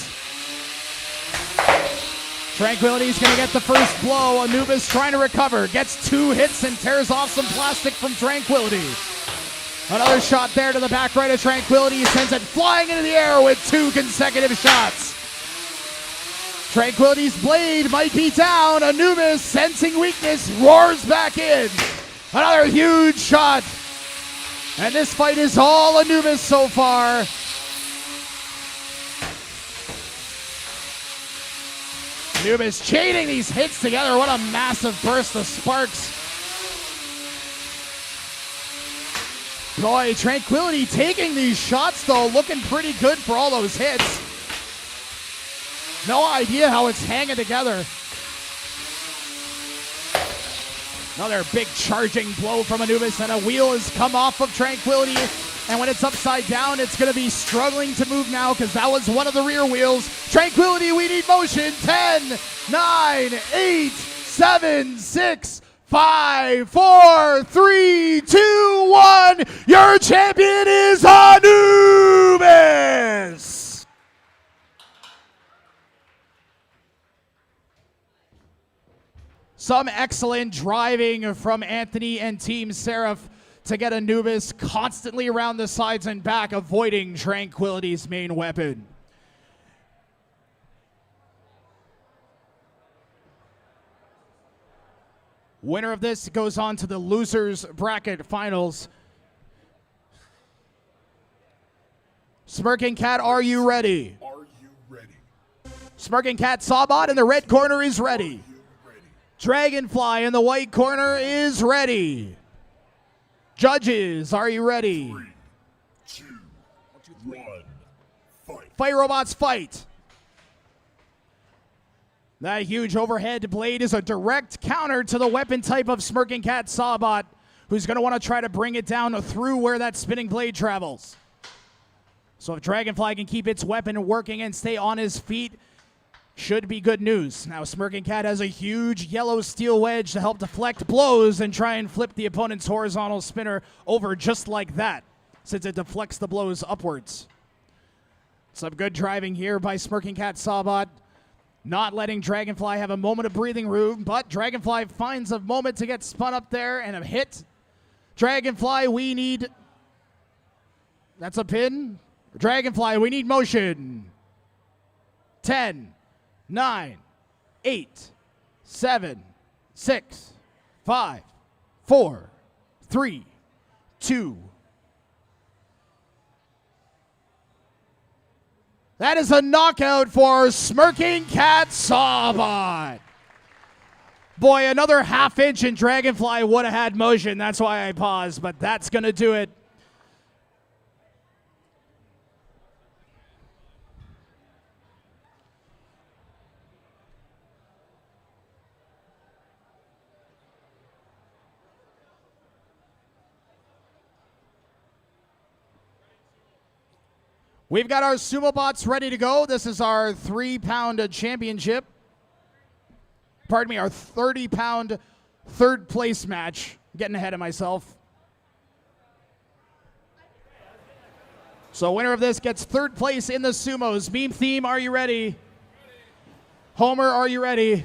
Tranquility's gonna get the first blow. Anubis trying to recover. Gets 2 hits and tears off some plastic from Tranquility. Another shot there to the back right of Tranquility. He sends it flying into the air with 2 consecutive shots. Tranquility's blade might be down. Anubis, sensing weakness, roars back in. Another huge shot. And this fight is all Anubis so far. Anubis chaining these hits together. What a massive burst of sparks. Boy, Tranquility taking these shots, though, looking pretty good for all those hits. No idea how it's hanging together. Another big charging blow from Anubis, and a wheel has come off of Tranquility. And when it's upside down, it's going to be struggling to move now because that was one of the rear wheels. Tranquility, we need motion. 10, 9, 8, 7, 6, 5, 4, 3, 2, 1. Your champion is Anubis. Some excellent driving from Anthony and Team Seraph to get Anubis constantly around the sides and back, avoiding Tranquility's main weapon. Winner of this goes on to the losers bracket finals. Smirking Cat, are you ready?
Are you ready?
Smirking Cat Sawbot in the red corner is ready.
Are you ready?
Dragonfly in the white corner is ready. Judges, are you ready?
3, 2, 1, fight.
Fight robots, fight. That huge overhead blade is a direct counter to the weapon type of Smirking Cat Sawbot, who's going to want to try to bring it down through where that spinning blade travels. So if Dragonfly can keep its weapon working and stay on his feet, should be good news. Now Smirking Cat has a huge yellow steel wedge to help deflect blows and try and flip the opponent's horizontal spinner over just like that, since it deflects the blows upwards. Some good driving here by Smirking Cat Sawbot, not letting Dragonfly have a moment of breathing room, but Dragonfly finds a moment to get spun up there and a hit. Dragonfly, we need... That's a pin. Dragonfly, we need motion. 10, 9, 8, 7, 6, 5, 4, 3, 2. That is a knockout for Smirking Cat Sawbot. Boy, another half inch and Dragonfly would have had motion. That's why I paused, but that's going to do it. We've got our Sumo bots ready to go. This is our 3-pound championship. Pardon me, our 30-pound third place match. Getting ahead of myself. So winner of this gets third place in the Sumos. Meme Theme, are you ready? Homer, are you ready?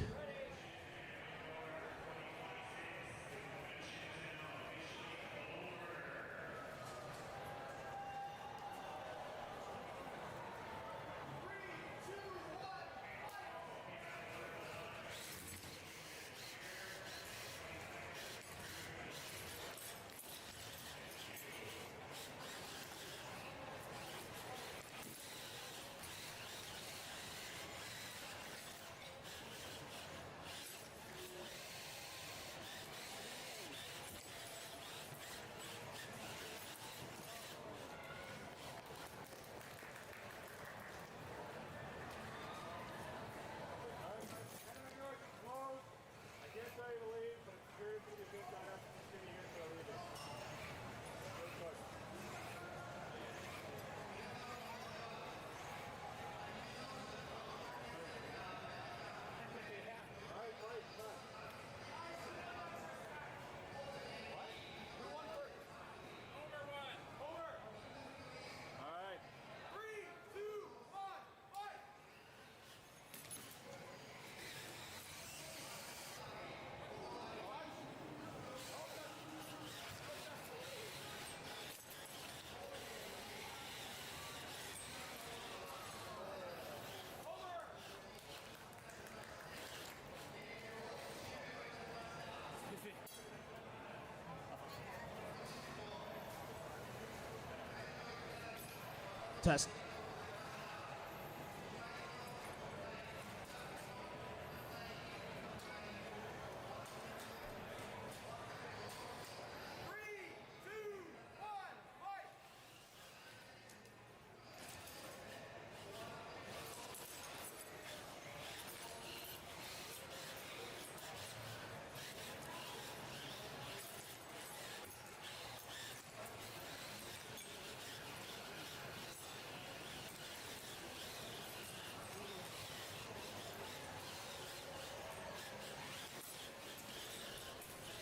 Test.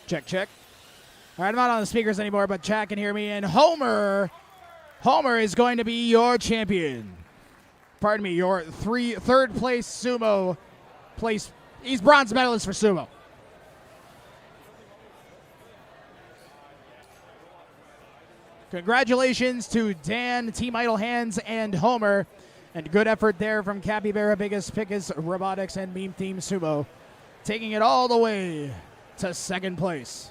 Check, check. All right, I'm not on the speakers anymore, but chat can hear me. And Homer is going to be your champion. Pardon me, your third place sumo place. He's bronze medalist for sumo. Congratulations to Dan, Team Idle Hands, and Homer. And good effort there from Capybara, Biggest Pickus, Robotics, and Meme Team Sumo. Taking it all the way to second place.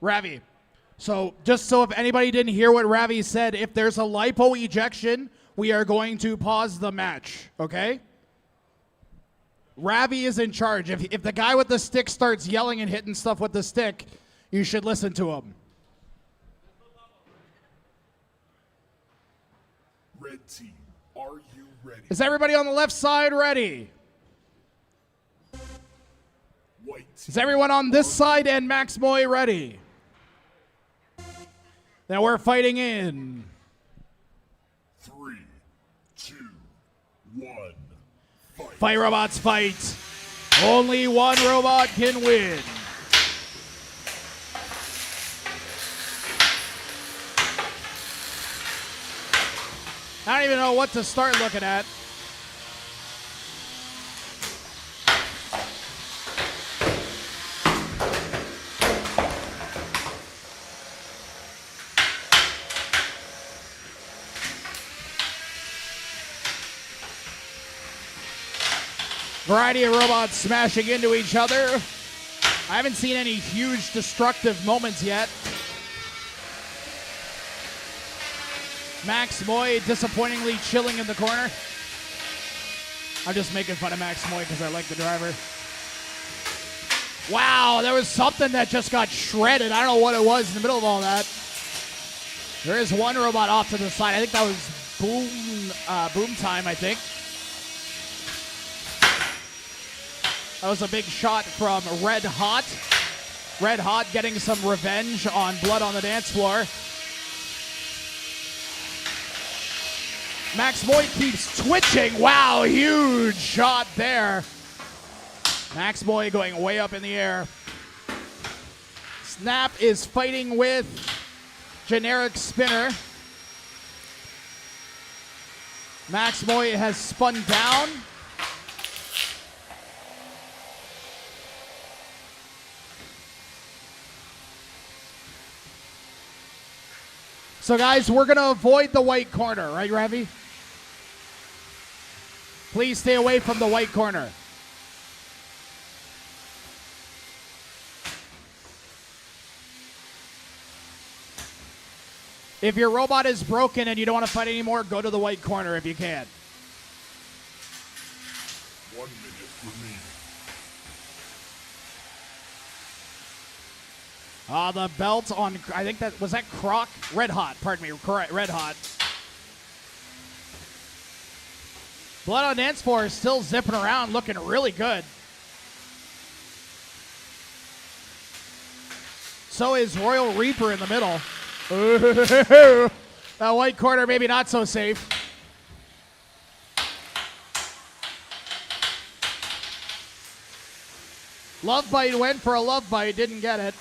Ravi. So just so if anybody didn't hear what Ravi said, if there's a lipo ejection, we are going to pause the match, okay? Ravi is in charge. If the guy with the stick starts yelling and hitting stuff with the stick, you should listen to him.
Red team, are you ready?
Is everybody on the left side ready?
White team,
Is everyone on this side and Max Moy ready? Then we're fighting in
3, 2, 1, fight.
Fight Robots fight. Only one robot can win. I don't even know what to start looking at. Variety of robots smashing into each other. I haven't seen any huge destructive moments yet. Max Moy disappointingly chilling in the corner. I'm just making fun of Max Moy because I like the driver. Wow, there was something that just got shredded. I don't know what it was in the middle of all that. There is one robot off to the side. I think that was Boom Time, I think. That was a big shot from Red Hot. Red Hot getting some revenge on Blood on the Dance Floor. Max Moy keeps twitching. Wow, huge shot there. Max Moy going way up in the air. Snap is fighting with Generic Spinner. Max Moy has spun down. So guys, we're gonna avoid the white corner, right, Ravi? Please stay away from the white corner. If your robot is broken and you don't want to fight anymore, go to the white corner if you can.
1 minute remaining.
The belt on, I think that, was that Croc? Red Hot, pardon me, correct, Red Hot. Blood on Dance Floor is still zipping around, looking really good. So is Royal Reaper in the middle. That white corner maybe not so safe. Love Bite went for a love bite, didn't get it.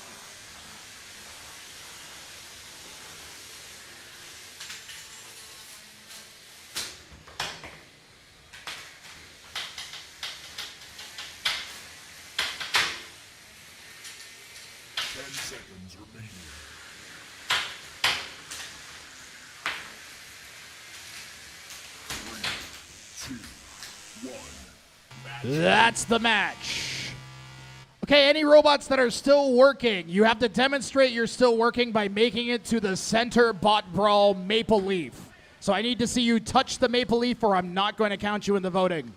That's the match. Okay, any robots that are still working, you have to demonstrate you're still working by making it to the center BotBrawl maple leaf. So I need to see you touch the maple leaf or I'm not going to count you in the voting.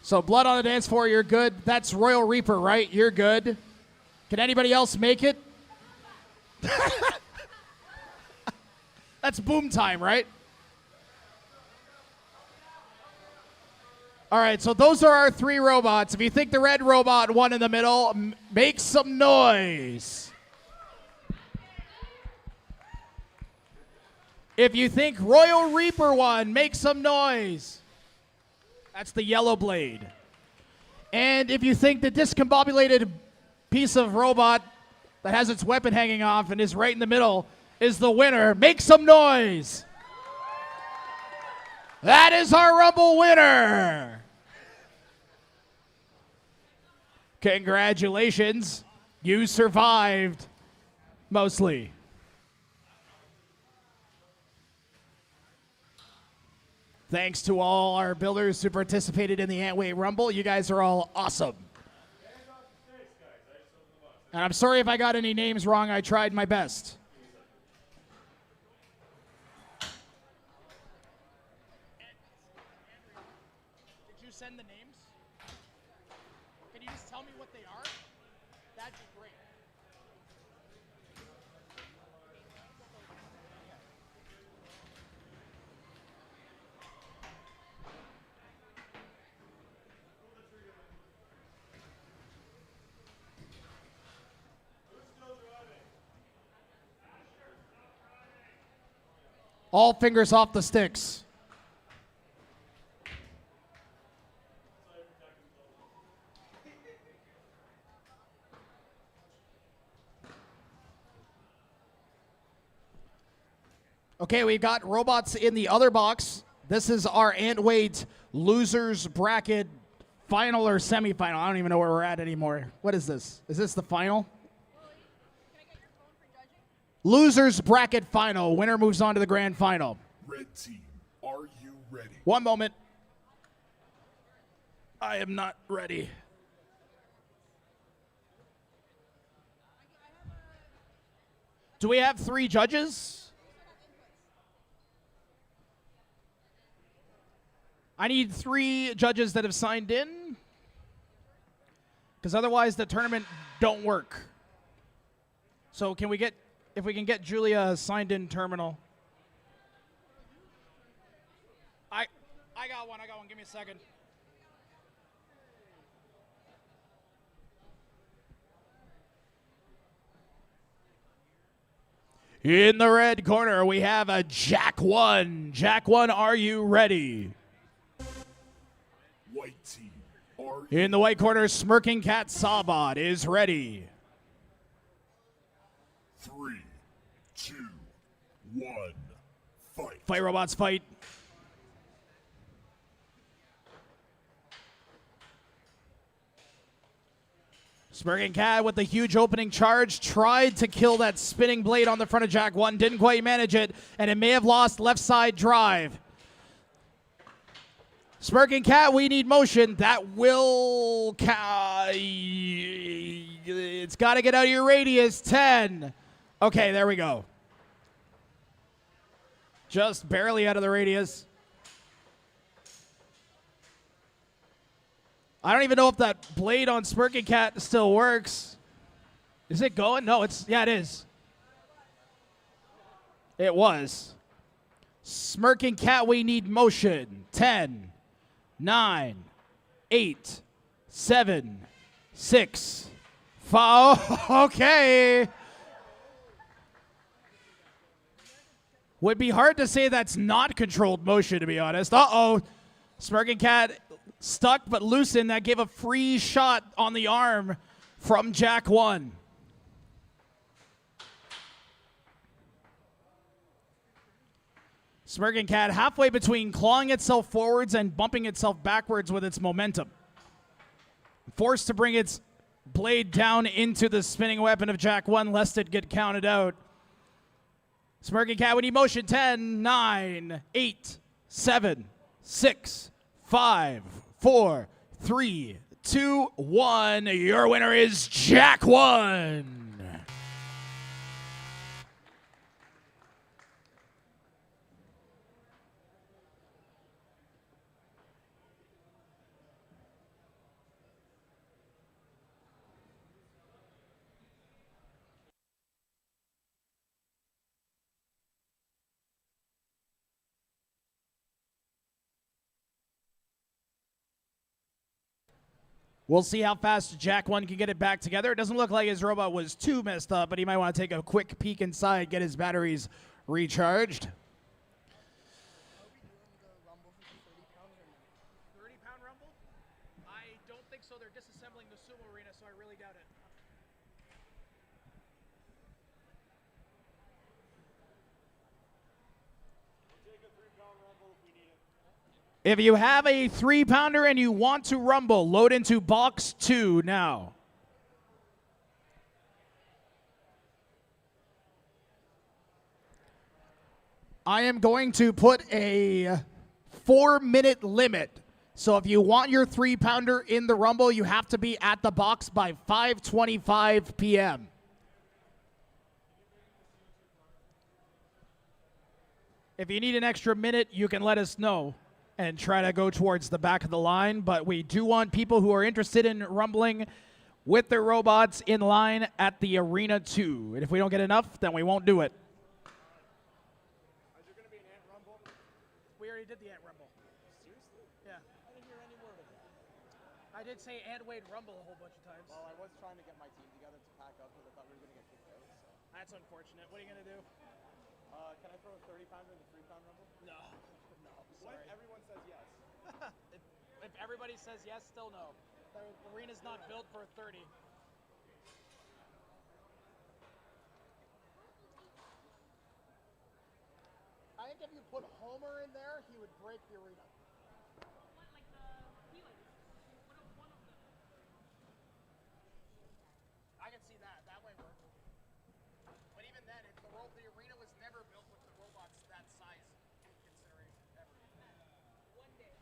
So Blood on the Dance Floor, you're good. That's Royal Reaper, right? You're good. Can anybody else make it? That's Boom Time, right? All right, so those are our three robots. If you think the red robot won in the middle, make some noise. If you think Royal Reaper won, make some noise. That's the yellow blade. And if you think the discombobulated piece of robot that has its weapon hanging off and is right in the middle is the winner, make some noise. That is our Rumble winner. Congratulations. You survived, mostly. Thanks to all our builders who participated in the Antweight Rumble. You guys are all awesome. And I'm sorry if I got any names wrong. I tried my best. Did you send the names? Can you just tell me what they are? That'd be great. All fingers off the sticks. Okay, we've got robots in the other box. This is our Antweight losers bracket final or semifinal. I don't even know where we're at anymore. What is this? Is this the final? Losers bracket final. Winner moves on to the grand final.
Red team, are you ready?
One moment. I am not ready. Do we have 3 judges? I need 3 judges that have signed in, because otherwise the tournament don't work. So can we get, if we can get Julia signed in terminal. I got one. Give me a second. In the red corner, we have a Jack 1. Jack 1, are you ready?
White team, are you
In the white corner, Smirking Cat Sawbot is ready.
3, 2, 1, fight.
Fight robots, fight. Smirking Cat with the huge opening charge tried to kill that spinning blade on the front of Jack 1. Didn't quite manage it, and it may have lost left side drive. Smirking Cat, we need motion. That will... It's got to get out of your radius. 10. Okay, there we go. Just barely out of the radius. I don't even know if that blade on Smirking Cat still works. Is it going? No, yeah, it is. It was. Smirking Cat, we need motion. 10, 9, 8, 7, 6, 5. Okay. Would be hard to say that's not controlled motion, to be honest. Uh-oh. Smirking Cat stuck but loosened. That gave a free shot on the arm from Jack 1. Smirking Cat halfway between clawing itself forwards and bumping itself backwards with its momentum. Forced to bring its blade down into the spinning weapon of Jack 1 lest it get counted out. Smirking Cat, we need motion. 10, 9, 8, 7, 6, 5, 4, 3, 2, 1. Your winner is Jack 1. We'll see how fast Jack 1 can get it back together. It doesn't look like his robot was too messed up, but he might want to take a quick peek inside, get his batteries recharged. 30-pound Rumble? I don't think so. They're disassembling the Sumo arena, so I really doubt it. If you have a 3-pounder and you want to rumble, load into box 2 now. I am going to put a 4-minute limit. So if you want your 3-pounder in the Rumble, you have to be at the box by 5:25 p.m. If you need an extra minute, you can let us know and try to go towards the back of the line. But we do want people who are interested in rumbling with their robots in line at the Arena 2. And if we don't get enough, then we won't do it.
Is there going to be an Ant Rumble?
We already did the Ant Rumble.
Seriously?
Yeah.
I didn't hear any word of it.
I did say Antweight Rumble a whole bunch of times.
Well, I was trying to get my team together to pack up because I thought we were going to get kicked out. So.
That's unfortunate. What are you going to do?
Can I throw a 30-pounder in the 3-pound Rumble?
No. No.
What
Sorry.
if everyone says yes?
If everybody says yes, still no. The arena's not built for 30. I think if you put Homer in there, he would break the arena.
What, like the Helix? What if one of them?
I can see that. That might work. But even then, the arena was never built with the robots that size in consideration ever.
One day.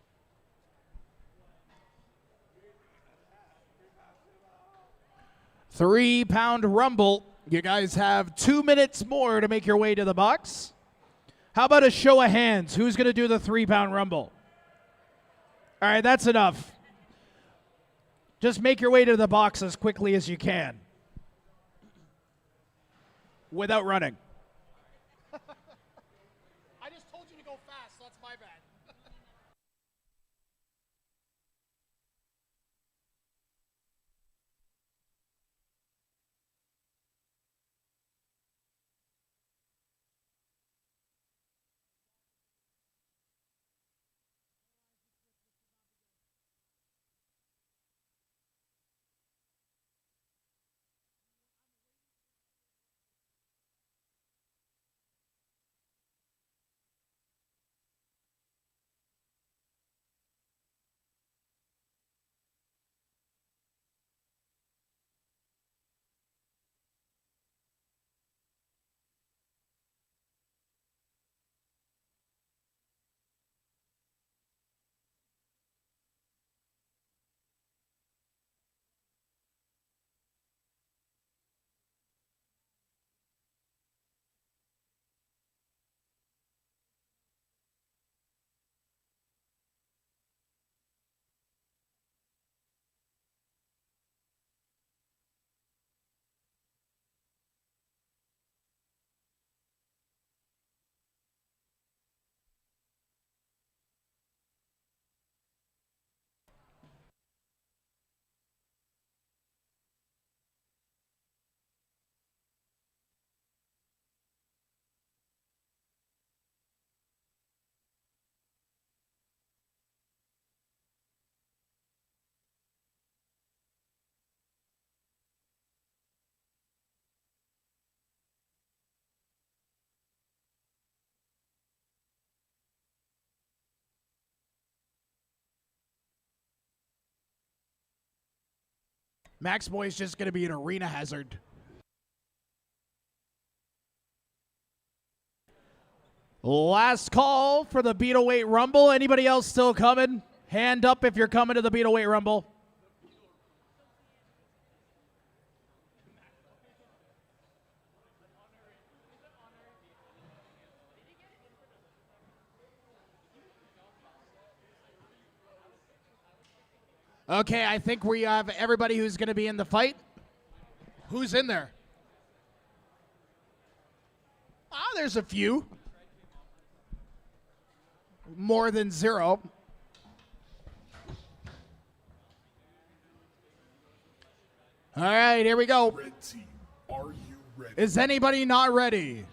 3-pound Rumble. You guys have 2 minutes more to make your way to the box. How about a show of hands? Who's going to do the 3-pound Rumble? All right, that's enough. Just make your way to the box as quickly as you can. Without running. I just told you to go fast, so that's my bad. Max Boy's just going to be an arena hazard. Last call for the Beetleweight Rumble. Anybody else still coming? Hand up if you're coming to the Beetleweight Rumble. Okay, I think we have everybody who's going to be in the fight. Who's in there? Ah, there's a few. More than 0. All right, here we go.
Red team, are you ready?
Is anybody not ready?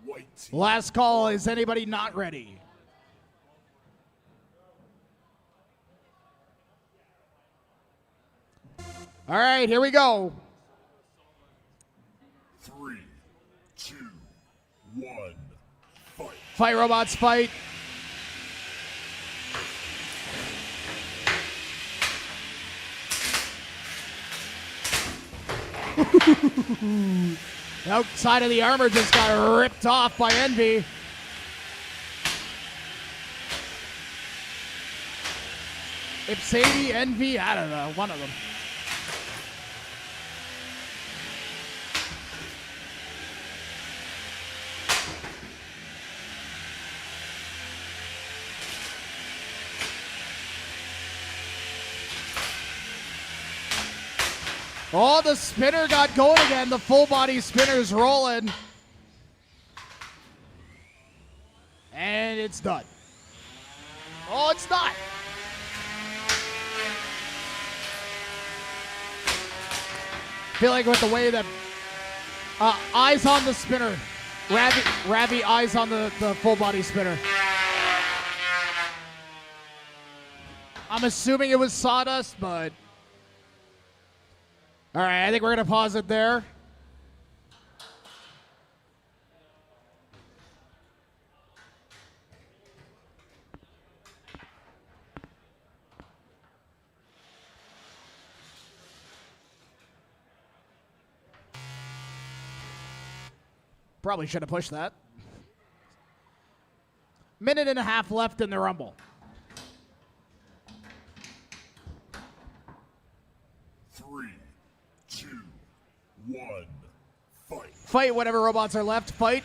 White team,
Last call, is anybody not ready? All right, here we go.
3, 2, 1, fight.
Fight robots, fight. The outside of the armor just got ripped off by Envy. Ipsady, Envy, I don't know, one of them. Oh, the spinner got going again. The full body spinner's rolling. And it's done. Oh, it's not. Feel like with the way that eyes on the spinner. Ravi eyes on the full body spinner. I'm assuming it was Sawdust, but all right, I think we're going to pause it there. Probably should have pushed that. Minute and a half left in the Rumble.
Three, two, one, fight.
Fight whatever robots are left. Fight.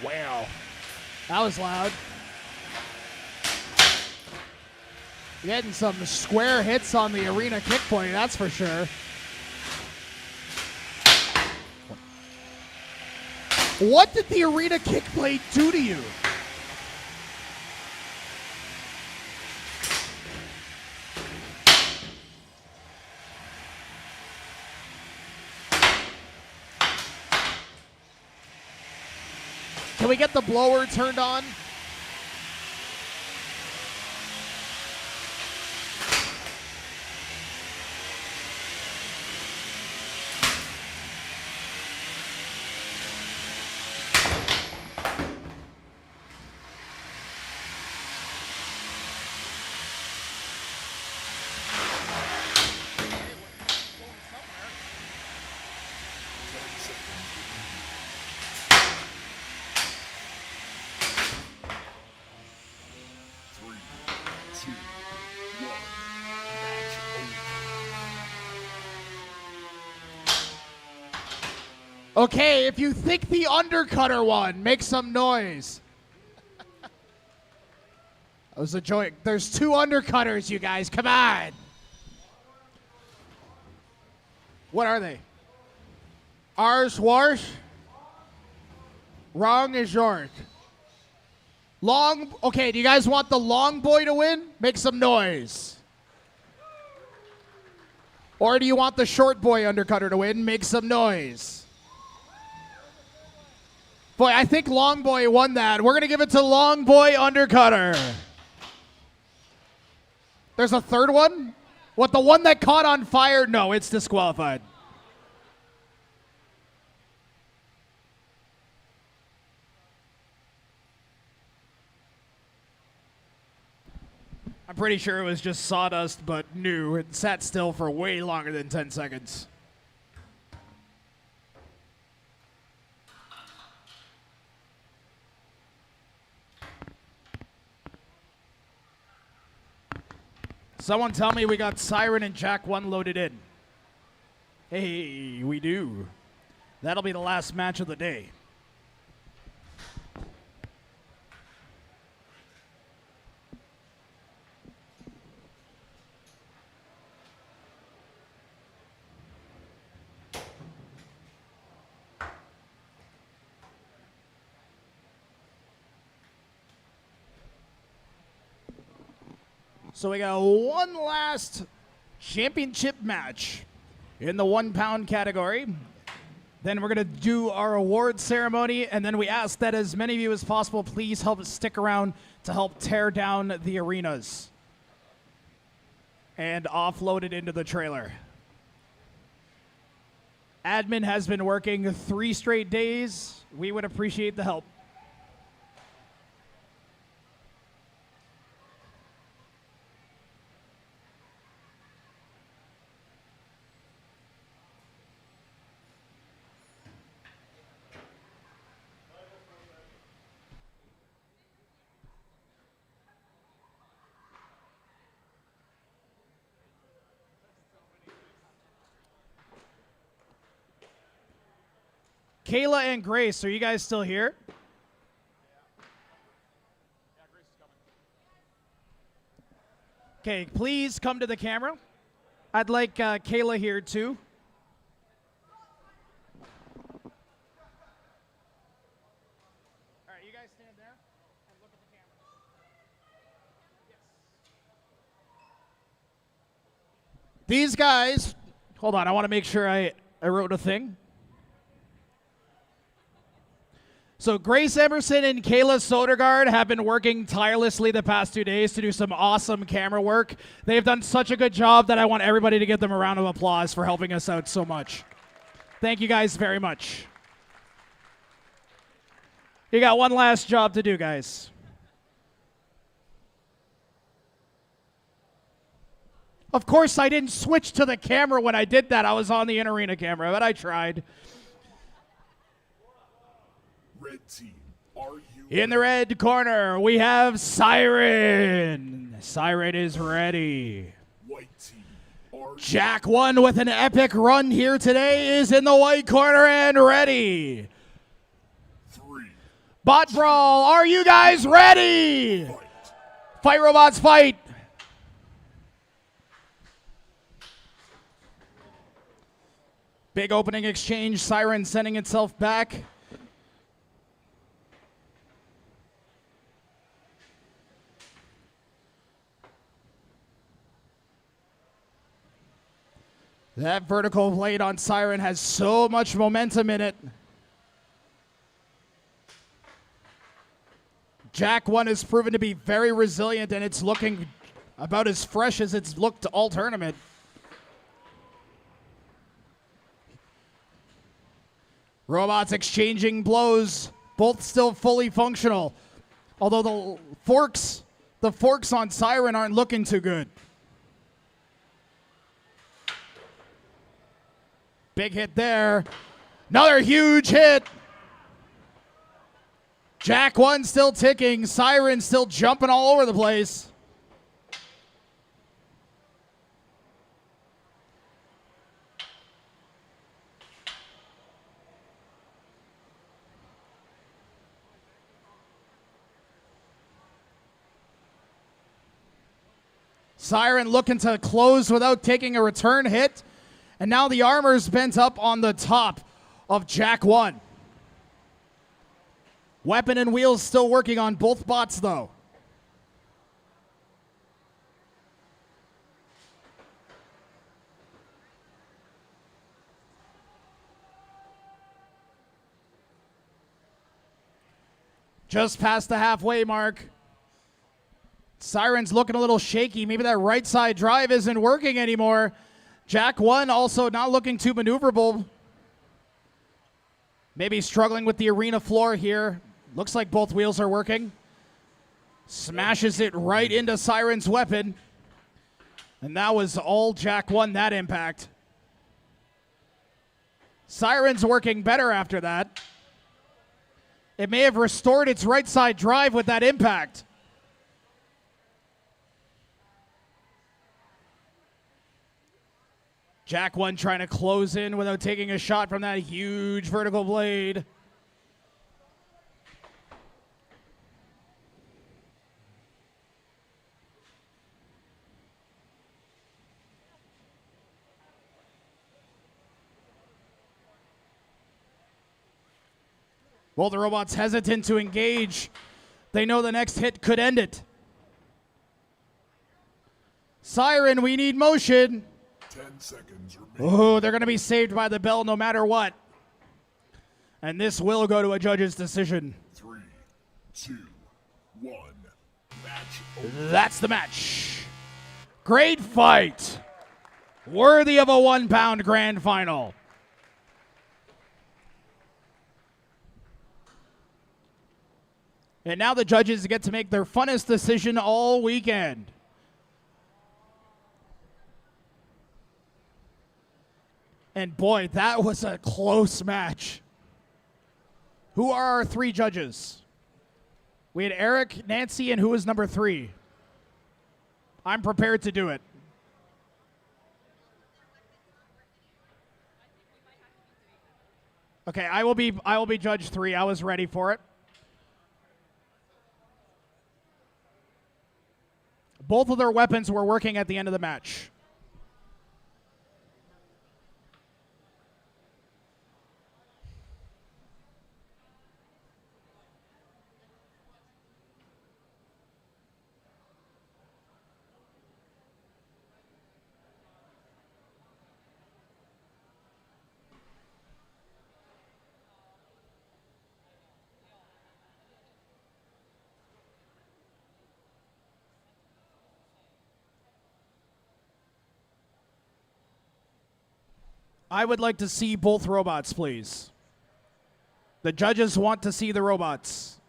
Wow. That was loud. Getting some square hits on the arena kick point, that's for sure. What did the arena kick plate do to you? Can we get the blower turned on? Okay, if you think the undercutter won, make some noise. That was a joke. There's two undercutters, you guys. Come on. What are they? Ars Warsh? Wrong is York. Long. Okay, do you guys want the long boy to win? Make some noise. Or do you want the short boy undercutter to win? Make some noise. Boy, I think Long Boy won that. We're going to give it to Long Boy Undercutter. There's a third one? What, the one that caught on fire? No, it's disqualified. I'm pretty sure it was just Sawdust, but new. It sat still for way longer than 10 seconds. Someone tell me we got Siren and Jack 1 loaded in. Hey, we do. That'll be the last match of the day. So we got one last championship match in the 1 pound category. Then we're going to do our award ceremony, and then we ask that as many of you as possible please help stick around to help tear down the arenas and offload it into the trailer. Admin has been working 3 straight days. We would appreciate the help. Kayla and Grace, are you guys still here? Okay, please come to the camera. I'd like Kayla here too. All right, you guys stand there and look at the camera. Yes. These guys, hold on, I want to make sure I wrote a thing. So Grace Emerson and Kayla Sodergaard have been working tirelessly the past 2 days to do some awesome camera work. They've done such a good job that I want everybody to give them a round of applause for helping us out so much. Thank you guys very much. You got one last job to do, guys. Of course, I didn't switch to the camera when I did that. I was on the in-arena camera, but I tried.
Red team, are you
In the red corner, we have Siren. Siren is ready.
White team, are
Jack 1 with an epic run here today is in the white corner and ready.
3,
BotBrawl, are you guys ready?
fight.
Fight robots, fight. Big opening exchange, Siren sending itself back. That vertical blade on Siren has so much momentum in it. Jack 1 has proven to be very resilient, and it's looking about as fresh as it's looked all tournament. Robots exchanging blows, both still fully functional. Although the forks on Siren aren't looking too good. Big hit there. Another huge hit. Jack 1 still ticking. Siren still jumping all over the place. Siren looking to close without taking a return hit. And now the armor's bent up on the top of Jack 1. Weapon and wheels still working on both bots, though. Just past the halfway mark. Siren's looking a little shaky. Maybe that right side drive isn't working anymore. Jack 1 also not looking too maneuverable. Maybe struggling with the arena floor here. Looks like both wheels are working. Smashes it right into Siren's weapon. And that was all Jack 1, that impact. Siren's working better after that. It may have restored its right side drive with that impact. Jack 1 trying to close in without taking a shot from that huge vertical blade. Both the robots hesitant to engage. They know the next hit could end it. Siren, we need motion.
10 seconds remaining.
Oh, they're going to be saved by the bell no matter what. And this will go to a judge's decision.
3, 2, 1. Match over.
That's the match. Great fight. Worthy of a 1 pound grand final. And now the judges get to make their funnest decision all weekend. And boy, that was a close match. Who are our three judges? We had Eric, Nancy, and who was number 3? I'm prepared to do it. Okay, I will be judge 3. I was ready for it. Both of their weapons were working at the end of the match. I would like to see both robots, please. The judges want to see the robots.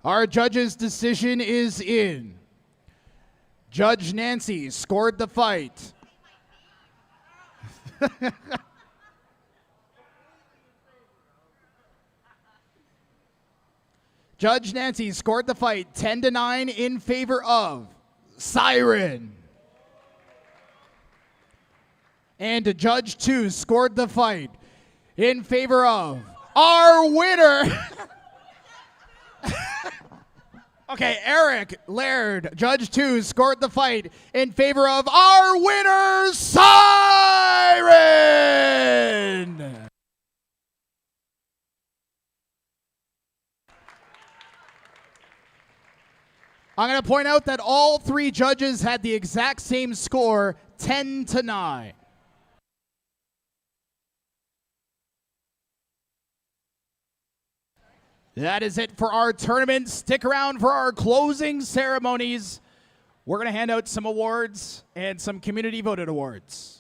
Our judge's decision is in. Judge Nancy scored the fight. Judge Nancy scored the fight 10-9 in favor of Siren. And Judge 2 scored the fight in favor of our winner. Okay, Eric Laird, Judge 2, scored the fight in favor of our winner, Siren! I'm going to point out that all 3 judges had the exact same score, 10-9. That is it for our tournament. Stick around for our closing ceremonies. We're going to hand out some awards and some community voted awards.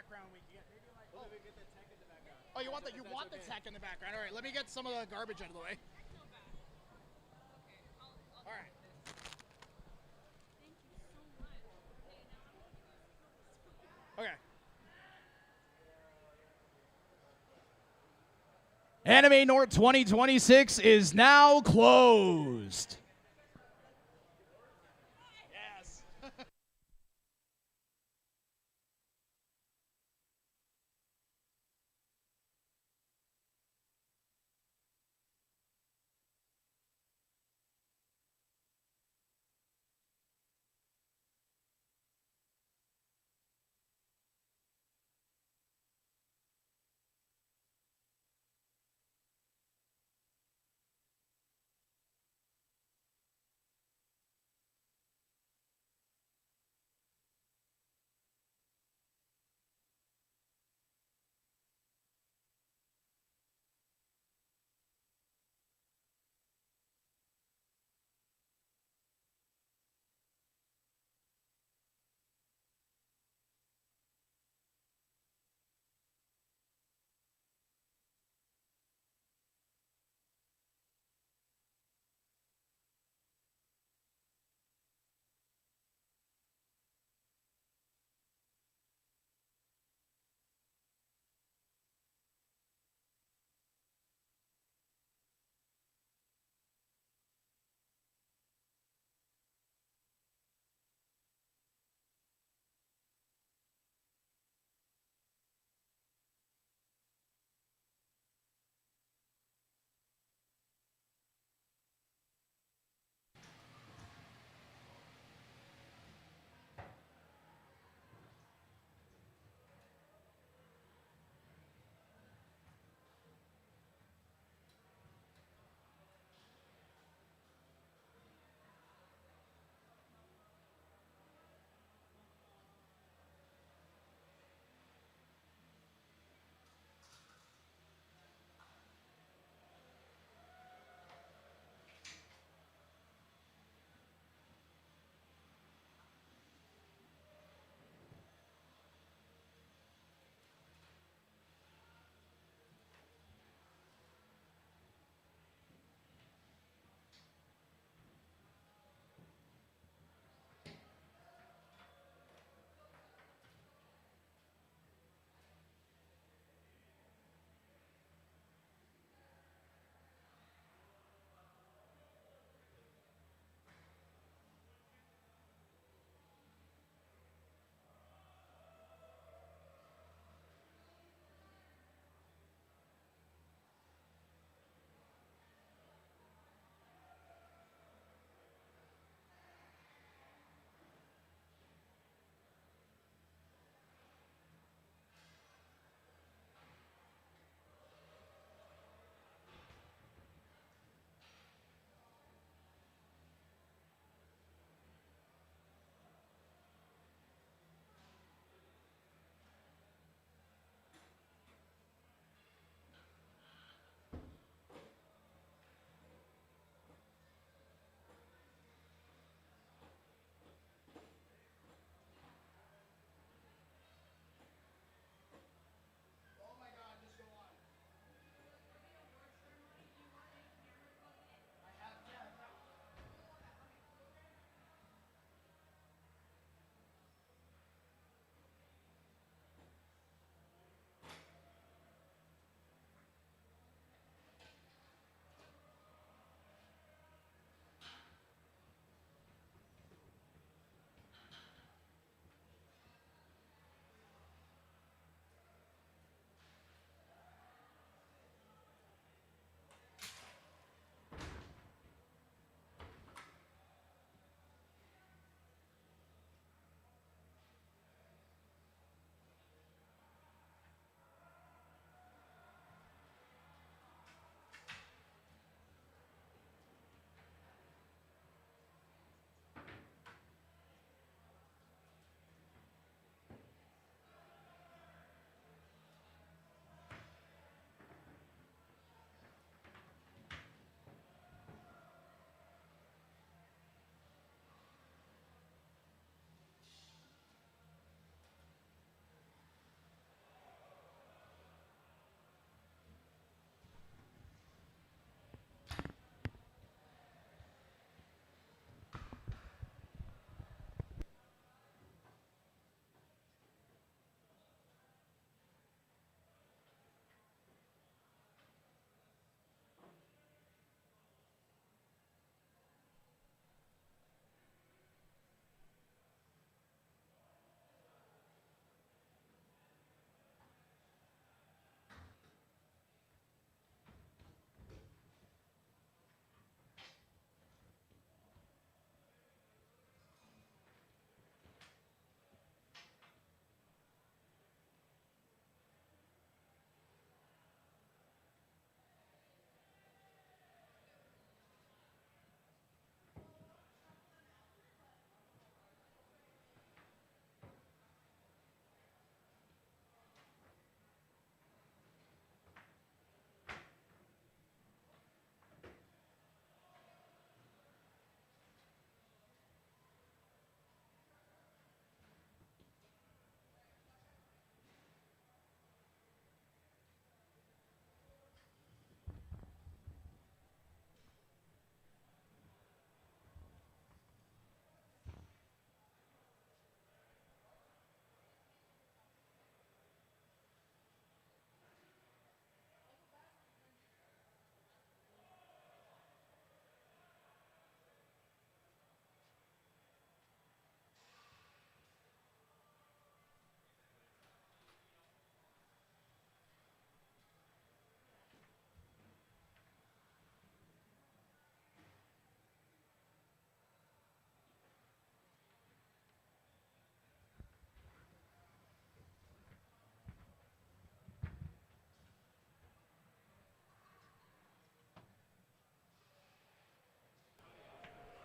background we can get. Maybe like, oh, we get the tech in the background. Oh, you want the tech in the background? All right, let me get some of the garbage out of the way. All right.
Thank you so much. Okay, now I'm looking at this.
Okay. AnimeNorth 2026 is now closed. Yes.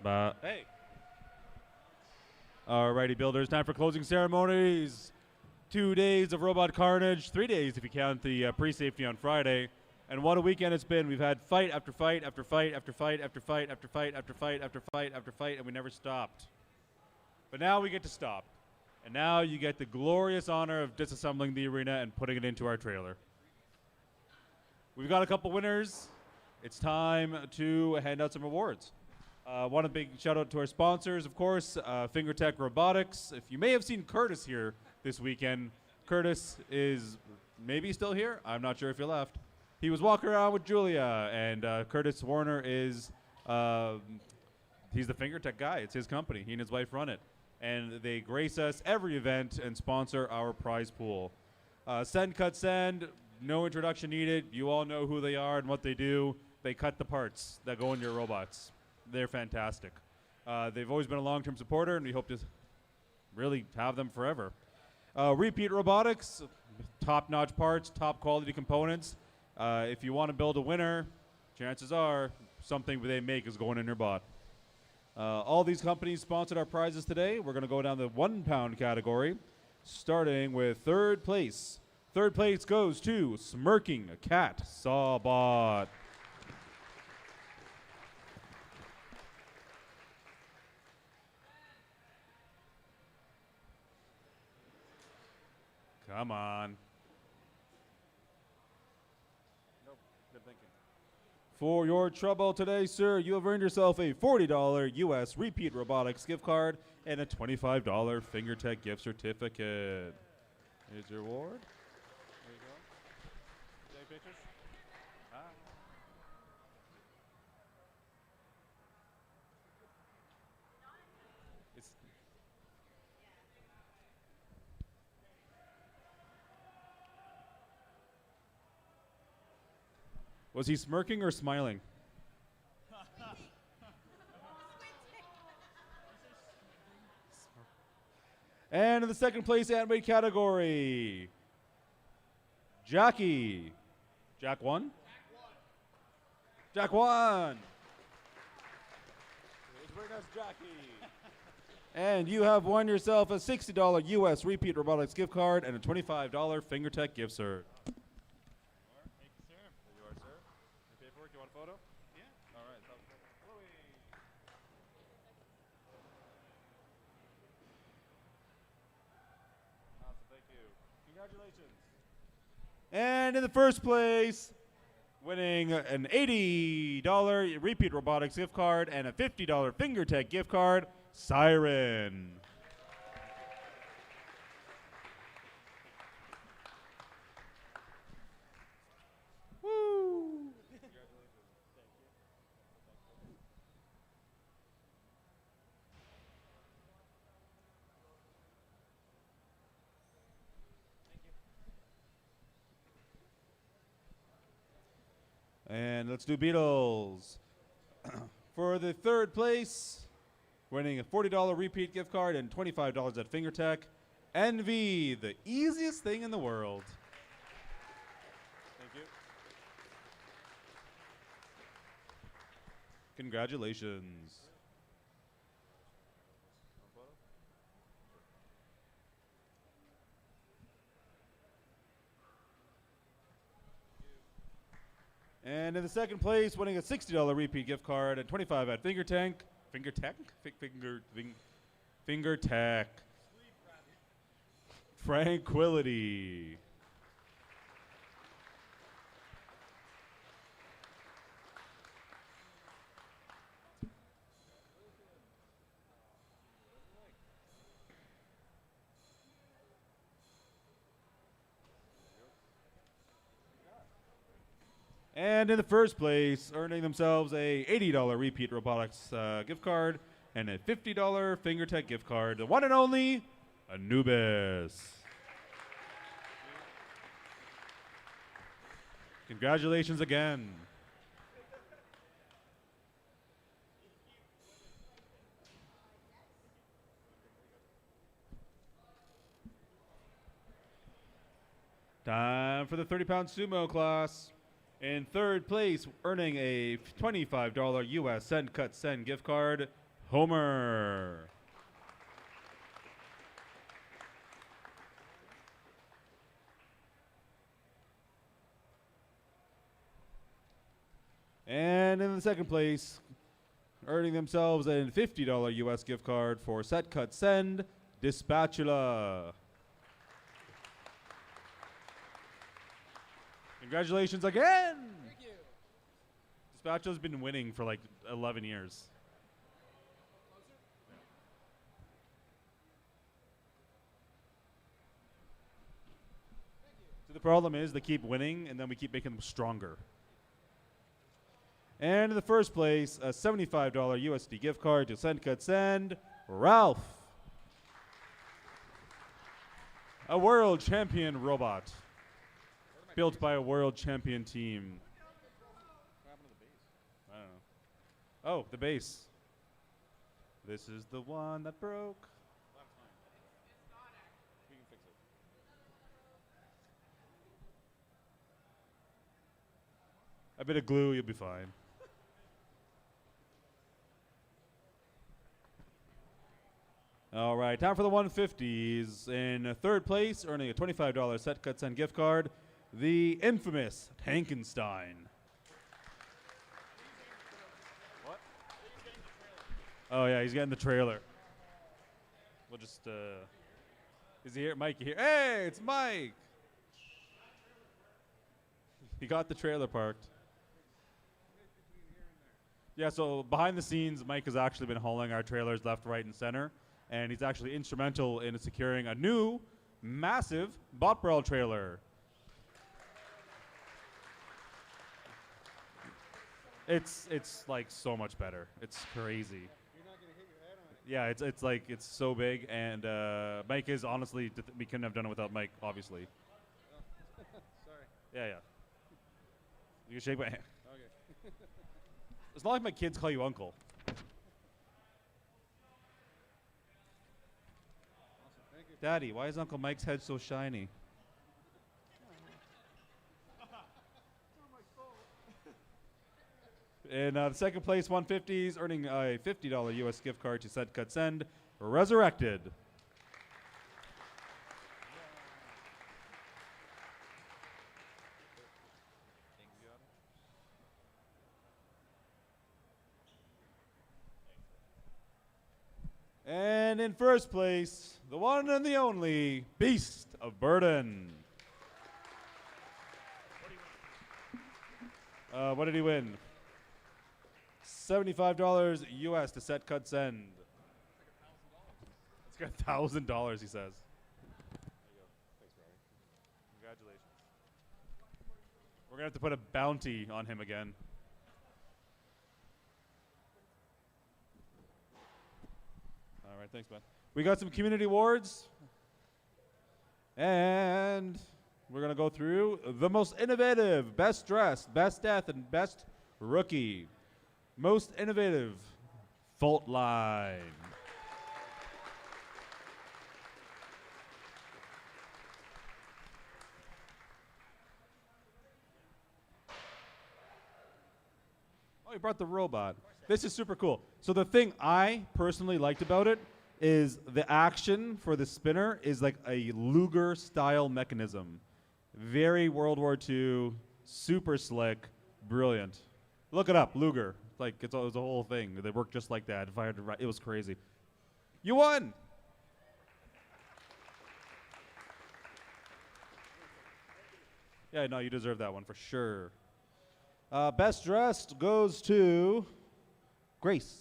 Hey. Alrighty, builders. Time for closing ceremonies. 2 days of robot carnage. 3 days if you count the pre-safety on Friday. And what a weekend it's been. We've had fight after fight after fight after fight after fight after fight after fight after fight after fight, and we never stopped. But now we get to stop. And now you get the glorious honor of disassembling the arena and putting it into our trailer. We've got a couple winners. It's time to hand out some awards. Want a big shout out to our sponsors, of course, FingerTech Robotics. If you may have seen Curtis here this weekend, Curtis is maybe still here. I'm not sure if he left. He was walking around with Julia, and Curtis Warner is, he's the FingerTech guy. It's his company. He and his wife run it. And they grace us every event and sponsor our prize pool. Send, Cut, Send, no introduction needed. You all know who they are and what they do. They cut the parts that go in your robots. They're fantastic. They've always been a long-term supporter, and we hope to really have them forever. Repeat Robotics, top-notch parts, top-quality components. If you want to build a winner, chances are something they make is going in your bot. All these companies sponsored our prizes today. We're going to go down the 1 pound category, starting with third place. Third place goes to Smirking Cat Sawbot. Come on. Nope, good thinking. For your trouble today, sir, you have earned yourself a $40 US Repeat Robotics gift card and a $25 FingerTech gift certificate. Here's your reward. There you go. Take pictures. Ah. It's Was he smirking or smiling? And in the second place Antweight category, Jackie. Jack won? Jack won. Jackie. And you have won yourself a $60 US Repeat Robotics gift card and a $25 FingerTech gift cert. Photo? Yeah. All right. Awesome. Thank you. Congratulations. And in the first place, winning an $80 Repeat Robotics gift card and a $50 FingerTech gift card, Siren. And let's do Beatles. For the third place, winning a $40 repeat gift card and $25 at FingerTech, Envy, the easiest thing in the world. Thank you. Congratulations. And in the second place, winning a $60 repeat gift card and $25 at FingerTech. FingerTech. Tranquility. And in the first place, earning themselves a $80 repeat robotics gift card and a $50 FingerTech gift card. The one and only Anubis. Congratulations again. Time for the 30-pound sumo class. In third place, earning a $25 US Send Cut Send gift card Homer. And in the second place, earning themselves a $50 US gift card for Set Cut Send, Dispatchula. Congratulations again!
Thank you.
Dispatchula's been winning for like 11 years. So the problem is they keep winning and then we keep making them stronger. And in the first place, a $75 USD gift card to Send Cut Send, Ralph. A world champion robot. Built by a world champion team.
What happened to the base?
I don't know. Oh, the base. This is the one that broke.
That's fine. We can fix it.
A bit of glue, you'll be fine. All right, time for the 150s. In third place, earning a $25 Set Cut Send gift card, the infamous Tankenstein.
What?
Oh yeah, he's getting the trailer. We'll just, is he here? Mike, you here? Hey, it's Mike! He got the trailer parked. Yeah, so behind the scenes, Mike has actually been hauling our trailers left, right, and center. And he's actually instrumental in securing a new, massive BotBrawl trailer. It's like so much better. It's crazy.
You're not gonna hit your head on it.
Yeah, it's like it's so big, and Mike is honestly we couldn't have done it without Mike, obviously.
Sorry.
Yeah, yeah. You can shake my hand.
Okay.
It's not like my kids call you uncle.
Awesome. Thank you.
Daddy, why is Uncle Mike's head so shiny? In the second place, 150s, earning a $50 US gift card to Set Cut Send, Resurrected. And in first place, the one and the only Beast of Burden. What did he win? $75 US to Set Cut Send. It's got $1,000, he says. There you go. Thanks, Ronnie. Congratulations. We're gonna have to put a bounty on him again. All right, thanks, man. We got some community awards, and we're gonna go through the most innovative, best dressed, best death, and best rookie. Most innovative, Faultline. Oh, you brought the robot. This is super cool. So the thing I personally liked about it is the action for the spinner is like a Luger-style mechanism. Very World War II, super slick, brilliant. Look it up, Luger. Like it was a whole thing. They worked just like that. If I had to, it was crazy. You won. Yeah, no, you deserve that one for sure. Best dressed goes to Grace.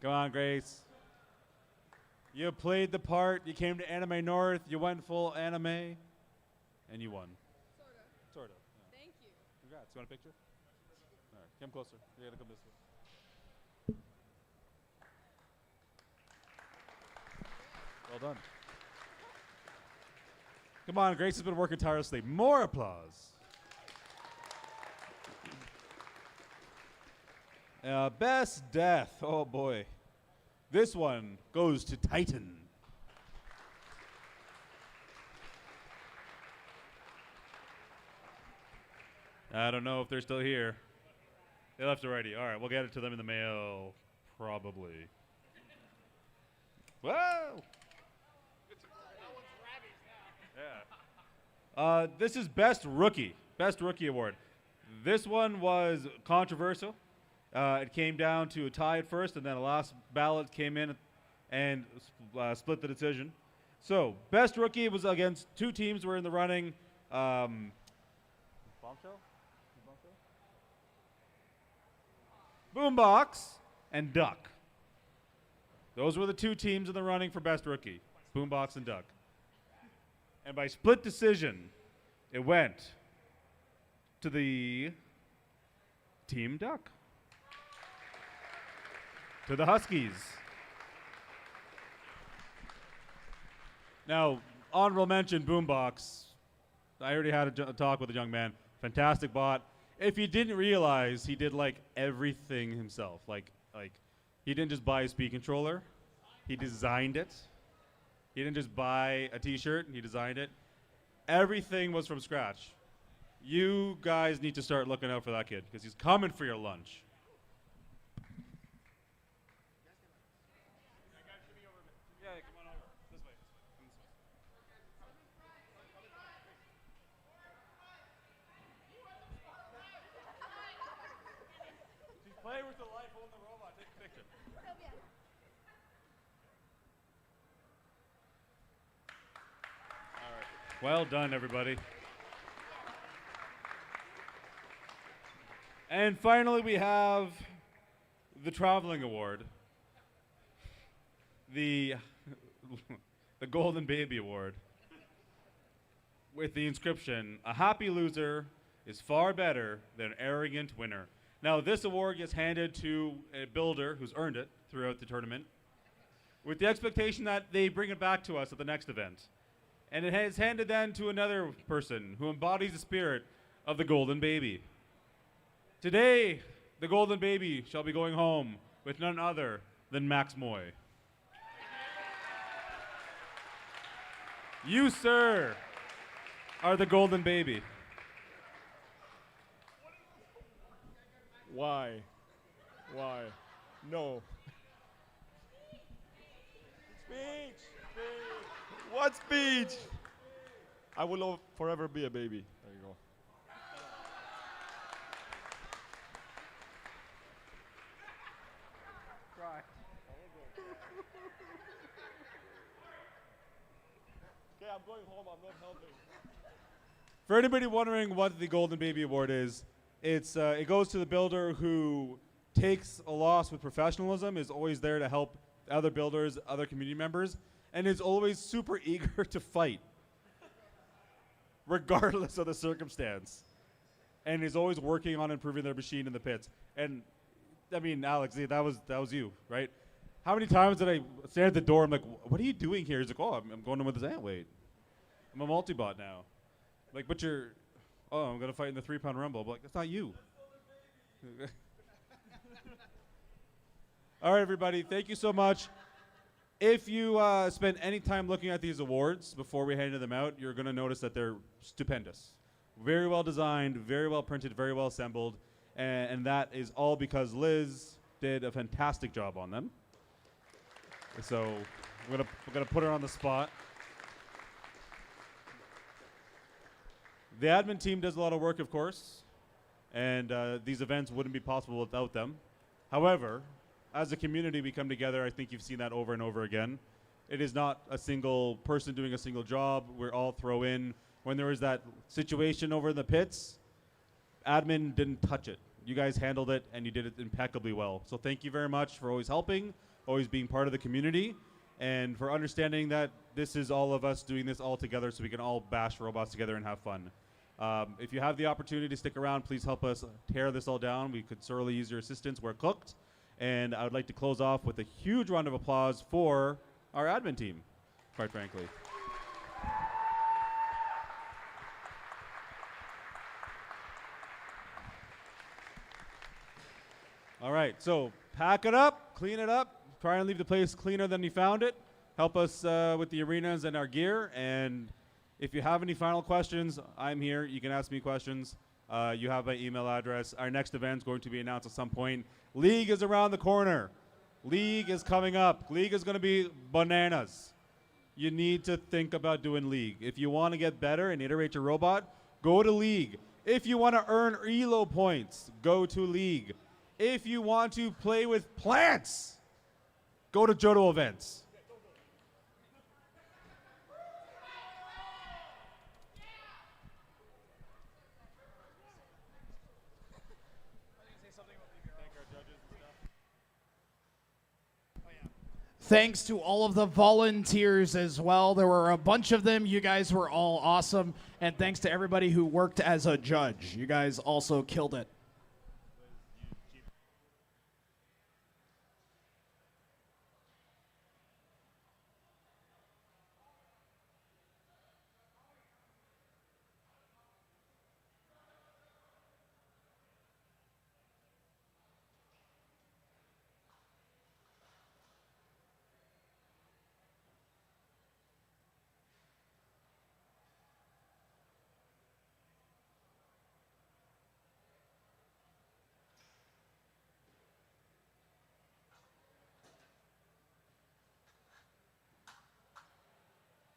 Come on, Grace. You played the part. You came to AnimeNorth. You went full anime, and you won.
Sorta.
Sort of. Yeah.
Thank you.
Congrats. You want a picture? All right, come closer. You gotta come this way. Well done. Come on, Grace has been working tirelessly. More applause. Best death. Oh boy. This one goes to Titan. I don't know if they're still here. They left already. All right, we'll get it to them in the mail, probably. Whoa! Yeah. This is Best Rookie Award. This one was controversial. It came down to a tie at first, and then a last ballot came in and split the decision. So, Best Rookie was against two teams were in the running. Boombox and Duck. Those were the two teams in the running for Best Rookie. Boombox and Duck. And by split decision, it went to the Team Duck. To the Huskies. Now, honorable mention, Boombox. I already had a talk with a young man. Fantastic bot. If you didn't realize, he did like everything himself. Like he didn't just buy a speed controller. He designed it. He didn't just buy a t-shirt. He designed it. Everything was from scratch. You guys need to start looking out for that kid because he's coming for your lunch. Yeah, come on over. This way. She's playing with the life on the robot. Take a picture. All right. Well done, everybody. And finally, we have the Traveling Award, the Golden Baby Award, with the inscription, "A happy loser is far better than an arrogant winner." Now, this award gets handed to a builder who's earned it throughout the tournament, with the expectation that they bring it back to us at the next event. And it is handed then to another person who embodies the spirit of the Golden Baby. Today, the Golden Baby shall be going home with none other than Max Moy. You, sir, are the Golden Baby.
Why? Why? No. Speech! Speech! What speech? I will forever be a baby. There you go.
Try.
Okay, I'm going home. I'm not helping.
For anybody wondering what the Golden Baby Award is, it goes to the builder who takes a loss with professionalism, is always there to help other builders, other community members, and is always super eager to fight, regardless of the circumstance, and is always working on improving their machine in the pits. And I mean, Alex, that was you, right? How many times did I stand at the door? I'm like, "What are you doing here?" He's like, "Oh, I'm going in with his Antweight. I'm a multi-bot now." Like, "But you're, oh, I'm gonna fight in the 3-pound rumble." I'm like, "That's not you." All right, everybody, thank you so much. If you spend any time looking at these awards before we hand them out, you're gonna notice that they're stupendous. Very well designed, very well printed, very well assembled, and that is all because Liz did a fantastic job on them. So we're gonna put her on the spot. The admin team does a lot of work, of course, and these events wouldn't be possible without them. However, as a community, we come together. I think you've seen that over and over again. It is not a single person doing a single job. We're all throw in. When there was that situation over in the pits, admin didn't touch it. You guys handled it, and you did it impeccably well. So thank you very much for always helping, always being part of the community, and for understanding that this is all of us doing this all together so we can all bash robots together and have fun. If you have the opportunity to stick around, please help us tear this all down. We could sorely use your assistance. We're cooked. And I would like to close off with a huge round of applause for our admin team, quite frankly. All right, so pack it up, clean it up, try and leave the place cleaner than you found it. Help us with the arenas and our gear. And if you have any final questions, I'm here. You can ask me questions. You have my email address. Our next event is going to be announced at some point. League is around the corner. League is coming up. League is going to be bananas. You need to think about doing League. If you want to get better and iterate your robot, go to League. If you want to earn ELO points, go to League. If you want to play with plants, go to Johto events.
Thanks to all of the volunteers as well. There were a bunch of them. You guys were all awesome. And thanks to everybody who worked as a judge. You guys also killed it.